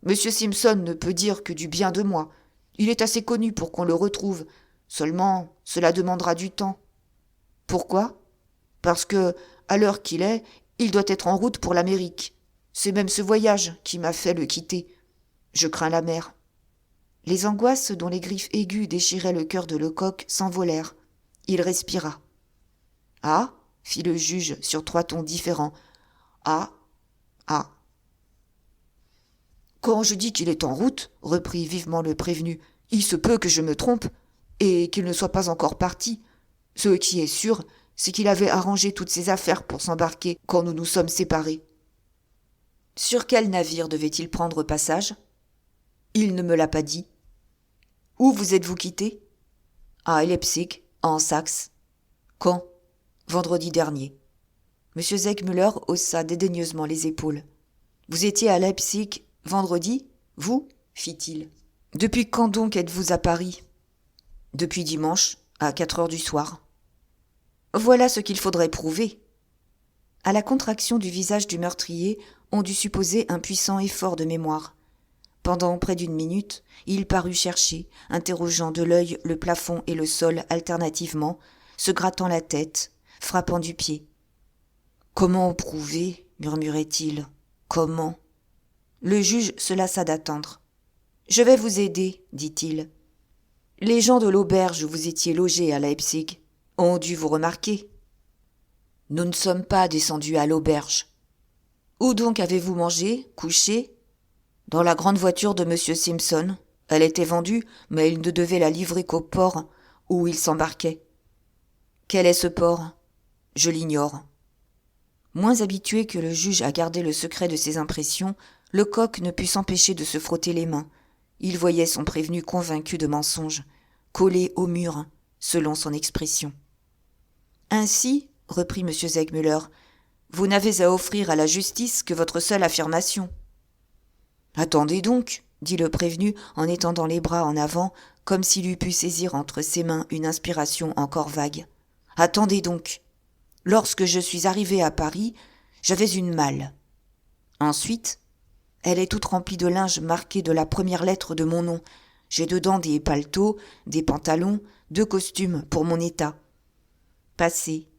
M. Simpson ne peut dire que du bien de moi. Il est assez connu pour qu'on le retrouve. Seulement, cela demandera du temps. Pourquoi ? Parce que, à l'heure qu'il est, Il doit être en route pour l'Amérique. C'est même ce voyage qui m'a fait le quitter. Je crains la mer. » Les angoisses dont les griffes aiguës déchiraient le cœur de Lecoq s'envolèrent. Il respira. « Ah » fit le juge sur 3 tons différents. « Ah, ah. » « Quand je dis qu'il est en route, reprit vivement le prévenu, il se peut que je me trompe et qu'il ne soit pas encore parti. Ce qui est sûr, c'est qu'il avait arrangé toutes ses affaires pour s'embarquer quand nous nous sommes séparés. » « Sur quel navire devait-il prendre passage ? » ?»« Il ne me l'a pas dit. »« Où vous êtes-vous quitté ? » ?»« À Leipzig, en Saxe. »« Quand ? » ?»« Vendredi dernier. » M. Segmuller haussa dédaigneusement les épaules. « Vous étiez à Leipzig vendredi, vous ? » fit-il. « Depuis quand donc êtes-vous à Paris ? » ?»« Depuis dimanche, à 4 heures du soir. » « Voilà ce qu'il faudrait prouver. » À la contraction du visage du meurtrier, on dut supposer un puissant effort de mémoire. Pendant près d'1 minute, il parut chercher, interrogeant de l'œil le plafond et le sol alternativement, se grattant la tête, frappant du pied. « Comment prouver ?» murmurait-il. « Comment ?» Le juge se lassa d'attendre. « Je vais vous aider, dit-il. Les gens de l'auberge où vous étiez logés à Leipzig ont dû vous remarquer. » « Nous ne sommes pas descendus à l'auberge. »« Où donc avez-vous mangé, couché ? » ?»« Dans la grande voiture de M. Simpson. Elle était vendue, mais il ne devait la livrer qu'au port où il s'embarquait. »« Quel est ce port ? » ?»« Je l'ignore. » Moins habitué que le juge à garder le secret de ses impressions, Lecoq ne put s'empêcher de se frotter les mains. Il voyait son prévenu convaincu de mensonge, collé au mur, selon son expression. « Ainsi, reprit M. Segmuller, vous n'avez à offrir à la justice que votre seule affirmation. »« Attendez donc, » dit le prévenu en étendant les bras en avant, comme s'il eût pu saisir entre ses mains une inspiration encore vague. « Attendez donc. Lorsque je suis arrivé à Paris, j'avais une malle. Ensuite, elle est toute remplie de linge marqué de la première lettre de mon nom. J'ai dedans des paletots, des pantalons, 2 costumes pour mon état. Passé.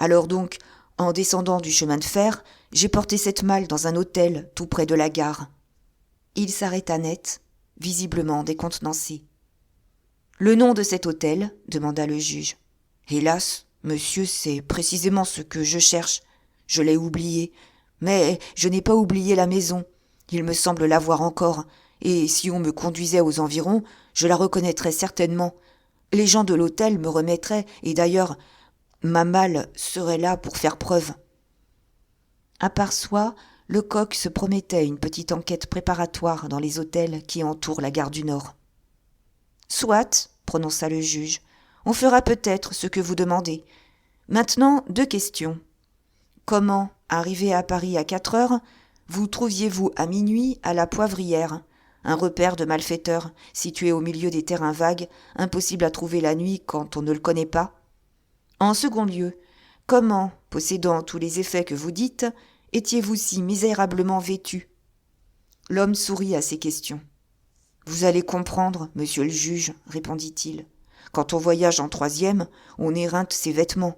Alors donc, en descendant du chemin de fer, j'ai porté cette malle dans un hôtel tout près de la gare. » Il s'arrêta net, visiblement décontenancé. « Le nom de cet hôtel ? » demanda le juge. « Hélas, monsieur, c'est précisément ce que je cherche. Je l'ai oublié, mais je n'ai pas oublié la maison. Il me semble l'avoir encore, et si on me conduisait aux environs, je la reconnaîtrais certainement. Les gens de l'hôtel me remettraient, et d'ailleurs, ma malle serait là pour faire preuve. » À part soi, Lecoq se promettait une petite enquête préparatoire dans les hôtels qui entourent la gare du Nord. « Soit, » prononça le juge, « on fera peut-être ce que vous demandez. Maintenant, 2 questions. Comment, arrivé à Paris à 4 heures, vous trouviez-vous à minuit à la Poivrière, un repère de malfaiteurs situé au milieu des terrains vagues, impossible à trouver la nuit quand on ne le connaît pas ? En second lieu, comment, possédant tous les effets que vous dites, étiez-vous si misérablement vêtu ? » L'homme sourit à ces questions. « Vous allez comprendre, monsieur le juge, répondit-il. Quand on voyage en 3e, on éreinte ses vêtements.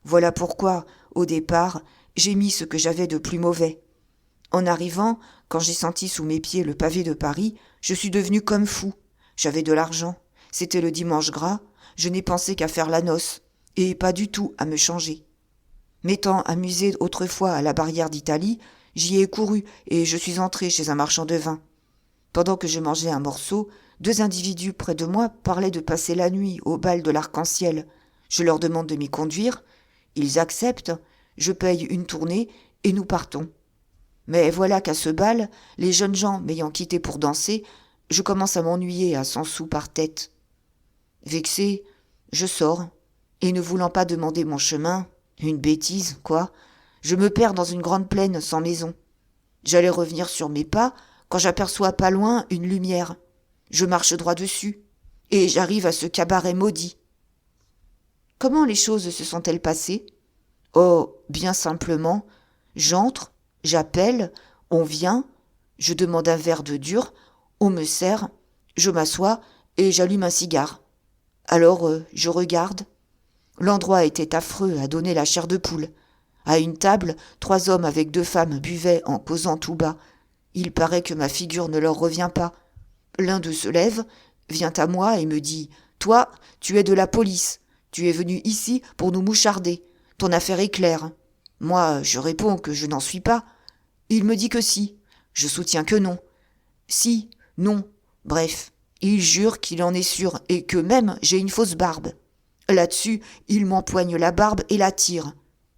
Voilà pourquoi, au départ, j'ai mis ce que j'avais de plus mauvais. En arrivant, quand j'ai senti sous mes pieds le pavé de Paris, je suis devenu comme fou. J'avais de l'argent, c'était le dimanche gras, je n'ai pensé qu'à faire la noce, et pas du tout à me changer. M'étant amusé autrefois à la barrière d'Italie, j'y ai couru et je suis entré chez un marchand de vin. Pendant que je mangeais un morceau, 2 individus près de moi parlaient de passer la nuit au bal de l'Arc-en-Ciel. Je leur demande de m'y conduire, ils acceptent, je paye une tournée et nous partons. Mais voilà qu'à ce bal, les jeunes gens m'ayant quitté pour danser, je commence à m'ennuyer à 100 sous par tête. Vexé, je sors, et ne voulant pas demander mon chemin, une bêtise, quoi, je me perds dans une grande plaine sans maison. J'allais revenir sur mes pas quand j'aperçois pas loin une lumière. Je marche droit dessus, et j'arrive à ce cabaret maudit. Comment les choses se sont-elles passées ? Oh, bien simplement, j'entre, j'appelle, on vient, je demande un verre de dur, on me sert, je m'assois et j'allume un cigare. Alors je regarde. L'endroit était affreux à donner la chair de poule. À une table, 3 hommes avec 2 femmes buvaient en causant tout bas. Il paraît que ma figure ne leur revient pas. L'un d'eux se lève, vient à moi et me dit « Toi, tu es de la police. Tu es venu ici pour nous moucharder. Ton affaire est claire. » Moi, je réponds que je n'en suis pas. Il me dit que si. Je soutiens que non. Si, non. Bref, il jure qu'il en est sûr et que même j'ai une fausse barbe. Là-dessus, il m'empoigne la barbe et la tire.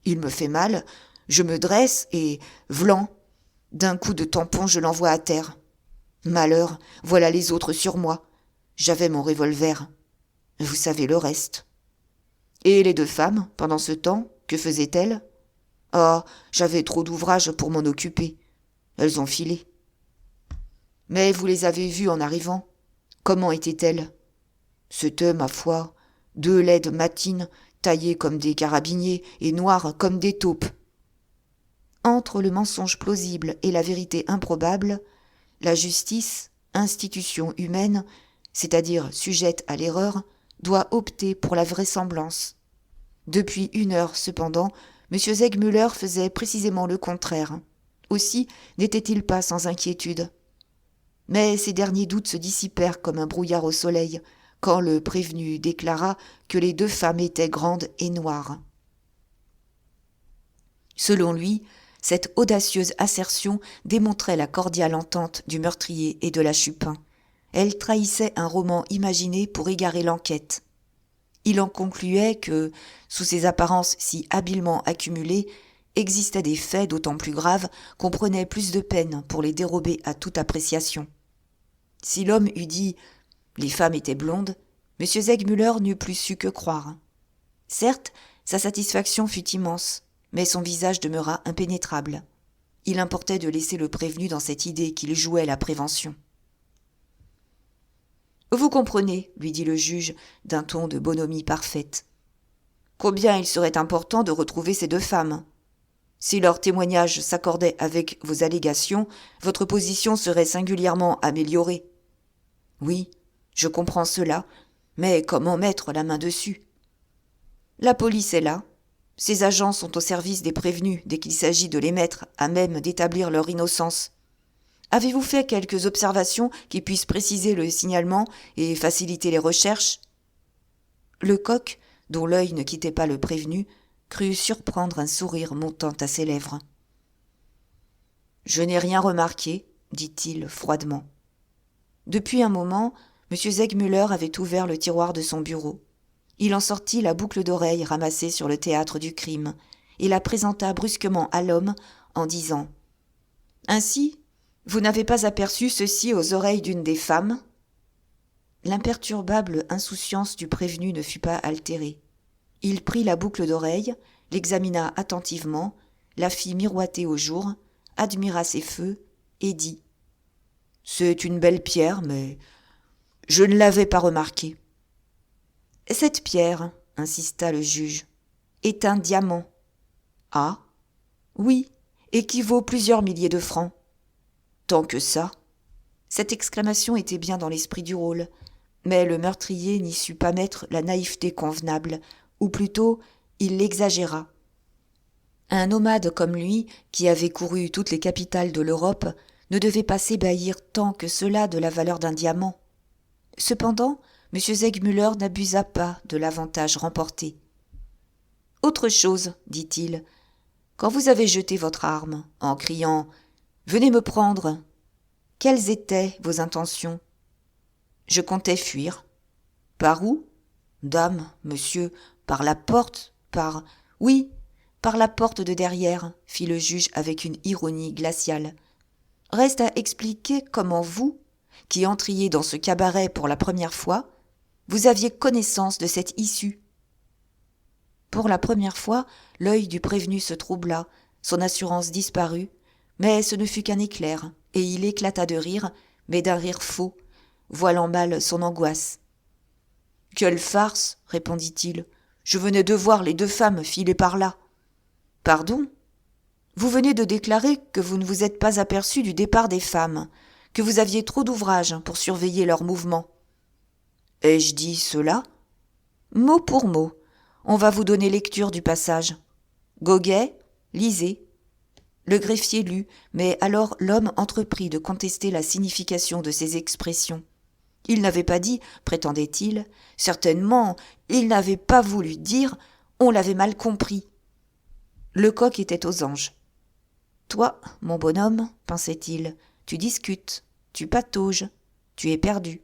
Il me fait mal, je me dresse et, vlan, d'un coup de tampon, je l'envoie à terre. Malheur, voilà les autres sur moi. J'avais mon revolver. Vous savez le reste. Et les 2 femmes, pendant ce temps, que faisaient-elles ? Ah, j'avais trop d'ouvrage pour m'en occuper. Elles ont filé. Mais vous les avez vues en arrivant. Comment étaient-elles ? C'étaient, ma foi, 2 laides matines, taillées comme des carabiniers et noires comme des taupes. Entre le mensonge plausible et la vérité improbable, la justice, institution humaine, c'est-à-dire sujette à l'erreur, doit opter pour la vraisemblance. Depuis 1 heure, cependant, M. Segmuller faisait précisément le contraire. Aussi n'était-il pas sans inquiétude. Mais ces derniers doutes se dissipèrent comme un brouillard au soleil, quand le prévenu déclara que les 2 femmes étaient grandes et noires. Selon lui, cette audacieuse assertion démontrait la cordiale entente du meurtrier et de la Chupin. Elle trahissait un roman imaginé pour égarer l'enquête. Il en concluait que, sous ces apparences si habilement accumulées, existaient des faits d'autant plus graves qu'on prenait plus de peine pour les dérober à toute appréciation. Si l'homme eût dit « les femmes étaient blondes », M. Segmuller n'eût plus su que croire. Certes, sa satisfaction fut immense, mais son visage demeura impénétrable. Il importait de laisser le prévenu dans cette idée qu'il jouait la prévention. « Vous comprenez, lui dit le juge d'un ton de bonhomie parfaite, combien il serait important de retrouver ces 2 femmes. Si leur témoignage s'accordait avec vos allégations, votre position serait singulièrement améliorée. Oui, je comprends cela, mais comment mettre la main dessus ? La police est là. Ses agents sont au service des prévenus dès qu'il s'agit de les mettre à même d'établir leur innocence. Avez-vous fait quelques observations qui puissent préciser le signalement et faciliter les recherches ? Lecoq, dont l'œil ne quittait pas le prévenu, crut surprendre un sourire montant à ses lèvres. « Je n'ai rien remarqué, dit-il froidement. » Depuis un moment, M. Segmuller avait ouvert le tiroir de son bureau. Il en sortit la boucle d'oreille ramassée sur le théâtre du crime et la présenta brusquement à l'homme en disant « Ainsi, vous n'avez pas aperçu ceci aux oreilles d'une des femmes ?» L'imperturbable insouciance du prévenu ne fut pas altérée. Il prit la boucle d'oreille, l'examina attentivement, la fit miroiter au jour, admira ses feux et dit « C'est une belle pierre, mais je ne l'avais pas remarquée. » « Cette pierre, insista le juge, est un diamant. »« Ah, oui, et qui vaut plusieurs milliers de francs. »« Tant que ça ?» Cette exclamation était bien dans l'esprit du rôle, mais le meurtrier n'y sut pas mettre la naïveté convenable, ou plutôt, il l'exagéra. Un nomade comme lui, qui avait couru toutes les capitales de l'Europe, ne devait pas s'ébahir tant que cela de la valeur d'un diamant. Cependant, M. Segmuller n'abusa pas de l'avantage remporté. « Autre chose, dit-il, quand vous avez jeté votre arme, en criant « Venez me prendre !» quelles étaient vos intentions ? Je comptais fuir. Par où ? Dame, monsieur, par la porte, par... Oui, par la porte de derrière, fit le juge avec une ironie glaciale. Reste à expliquer comment vous, qui entriez dans ce cabaret pour la première fois, vous aviez connaissance de cette issue. Pour la première fois, l'œil du prévenu se troubla, son assurance disparut, mais ce ne fut qu'un éclair, et il éclata de rire, mais d'un rire faux, voilant mal son angoisse. « Quelle farce !» répondit-il. « Je venais de voir les 2 femmes filer par là. »« Pardon ? Vous venez de déclarer que vous ne vous êtes pas aperçu du départ des femmes, que vous aviez trop d'ouvrage pour surveiller leurs mouvements. » « Ai-je dit cela ? » ?»« Mot pour mot. On va vous donner lecture du passage. Goguet, Lisez. » Le greffier lut, mais alors l'homme entreprit de contester la signification de ces expressions. Il n'avait pas dit, prétendait-il, certainement, il n'avait pas voulu dire, on l'avait mal compris. Lecoq était aux anges. Toi, mon bonhomme, pensait-il, tu discutes, tu patauges, tu es perdu.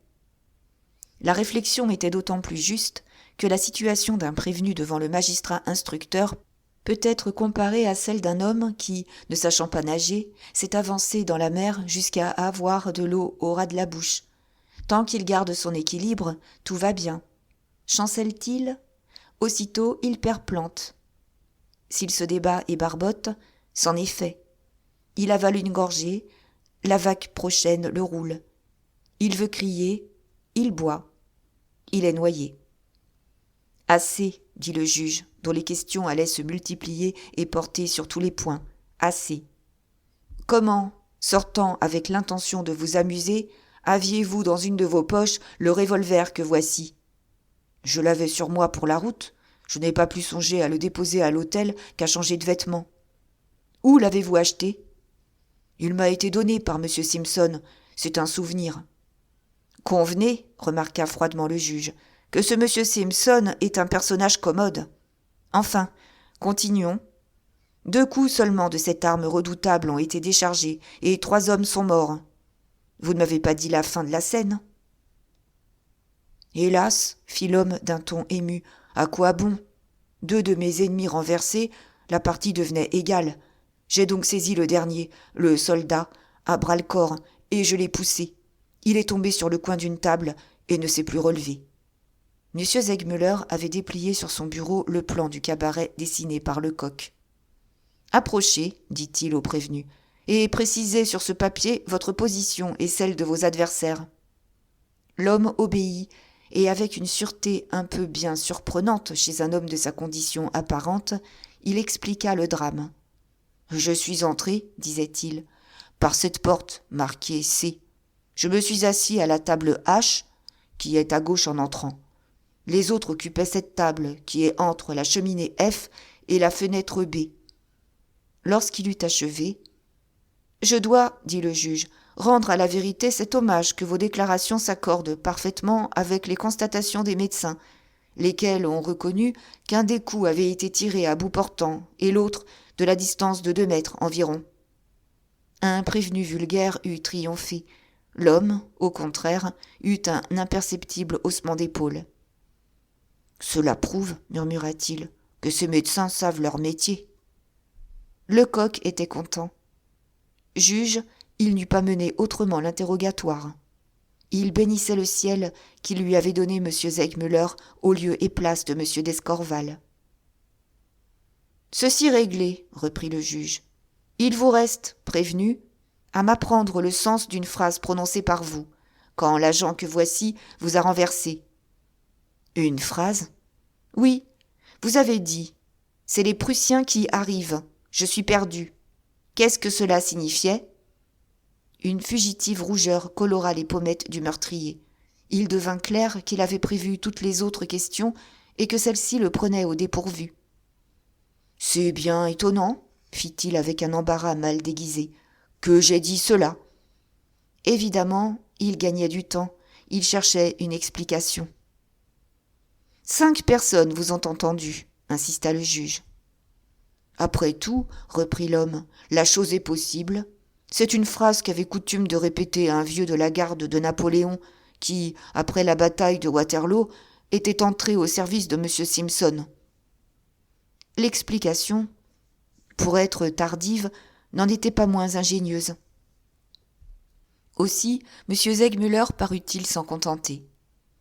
La réflexion était d'autant plus juste que la situation d'un prévenu devant le magistrat instructeur peut être comparée à celle d'un homme qui, ne sachant pas nager, s'est avancé dans la mer jusqu'à avoir de l'eau au ras de la bouche. Tant qu'il garde son équilibre, tout va bien. Chancelle-t-il ? Aussitôt, il perd plante. S'il se débat et barbote, c'en est fait. Il avale une gorgée, la vague prochaine le roule. Il veut crier, il boit. Il est noyé. « Assez, dit le juge, dont les questions allaient se multiplier et porter sur tous les points. Assez. Comment, sortant avec l'intention de vous amuser, aviez-vous dans une de vos poches le revolver que voici ? Je l'avais sur moi pour la route. Je n'ai pas plus songé à le déposer à l'hôtel qu'à changer de vêtements. Où l'avez-vous acheté ? Il m'a été donné par M. Simpson. C'est un souvenir. Convenez, remarqua froidement le juge, que ce M. Simpson est un personnage commode. Enfin, continuons. 2 coups seulement de cette arme redoutable ont été déchargés, et 3 hommes sont morts. Vous ne m'avez pas dit la fin de la scène ? Hélas, fit l'homme d'un ton ému, à quoi bon ? 2 de mes ennemis renversés, la partie devenait égale. J'ai donc saisi le dernier, le soldat, à bras-le-corps, et je l'ai poussé. Il est tombé sur le coin d'une table et ne s'est plus relevé. M. Segmuller avait déplié sur son bureau le plan du cabaret dessiné par Lecoq. « Approchez, dit-il au prévenu, et précisez sur ce papier votre position et celle de vos adversaires. » L'homme obéit, et avec une sûreté un peu bien surprenante chez un homme de sa condition apparente, il expliqua le drame. « Je suis entré, disait-il, par cette porte marquée C. Je me suis assis à la table H, qui est à gauche en entrant. Les autres occupaient cette table, qui est entre la cheminée F et la fenêtre B. Lorsqu'il eut achevé, « Je dois, dit le juge, rendre à la vérité cet hommage que vos déclarations s'accordent parfaitement avec les constatations des médecins, lesquels ont reconnu qu'un des coups avait été tiré à bout portant et l'autre de la distance de 2 mètres environ. » Un prévenu vulgaire eût triomphé. L'homme, au contraire, eut un imperceptible haussement d'épaules. « Cela prouve, murmura-t-il, que ces médecins savent leur métier. » Lecoq était content. Juge, il n'eût pas mené autrement l'interrogatoire. Il bénissait le ciel qui lui avait donné M. Segmuller au lieu et place de M. d'Escorval. « Ceci réglé, reprit le juge. Il vous reste, prévenu, à m'apprendre le sens d'une phrase prononcée par vous, quand l'agent que voici vous a renversé. » « Une phrase ? » ?»« Oui, vous avez dit « C'est les Prussiens qui arrivent, je suis perdu. » Qu'est-ce que cela signifiait ? Une fugitive rougeur colora les pommettes du meurtrier. Il devint clair qu'il avait prévu toutes les autres questions et que celle-ci le prenait au dépourvu. « C'est bien étonnant, » fit-il avec un embarras mal déguisé, « que j'ai dit cela. » Évidemment, il gagnait du temps. Il cherchait une explication. « 5 personnes vous ont entendu, » insista le juge. « Après tout, reprit l'homme, la chose est possible. C'est une phrase qu'avait coutume de répéter un vieux de la garde de Napoléon qui, après la bataille de Waterloo, était entré au service de M. Simpson. » L'explication, pour être tardive, n'en était pas moins ingénieuse. Aussi, M. Segmuller parut-il s'en contenter.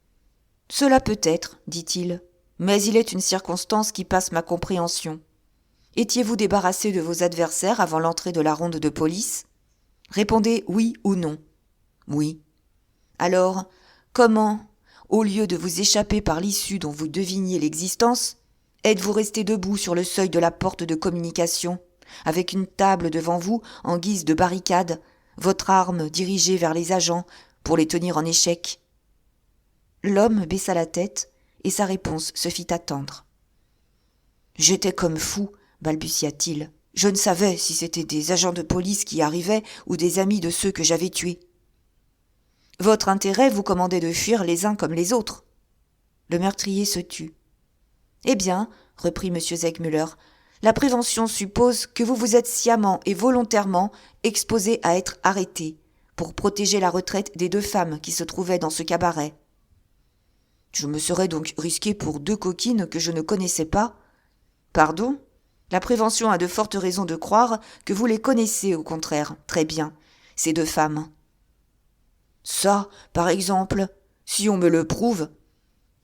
« Cela peut être, dit-il, mais il est une circonstance qui passe ma compréhension. Étiez-vous débarrassé de vos adversaires avant l'entrée de la ronde de police ? Répondez oui ou non. Oui. Alors, comment, au lieu de vous échapper par l'issue dont vous deviniez l'existence, êtes-vous resté debout sur le seuil de la porte de communication, avec une table devant vous en guise de barricade, votre arme dirigée vers les agents pour les tenir en échec ? L'homme baissa la tête et sa réponse se fit attendre. « J'étais comme fou, balbutia-t-il. Je ne savais si c'était des agents de police qui arrivaient ou des amis de ceux que j'avais tués. Votre intérêt vous commandait de fuir les uns comme les autres. Le meurtrier se tut. Eh bien, reprit M. Segmuller, la prévention suppose que vous vous êtes sciemment et volontairement exposé à être arrêté pour protéger la retraite des 2 femmes qui se trouvaient dans ce cabaret. Je me serais donc risqué pour 2 coquines que je ne connaissais pas. Pardon ? La prévention a de fortes raisons de croire que vous les connaissez au contraire, très bien, ces 2 femmes. Ça, par exemple, si on me le prouve.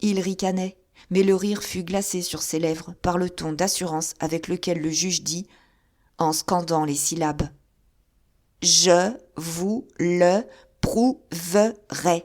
Il ricanait, mais le rire fut glacé sur ses lèvres par le ton d'assurance avec lequel le juge dit, en scandant les syllabes: « Je vous le prouverai. »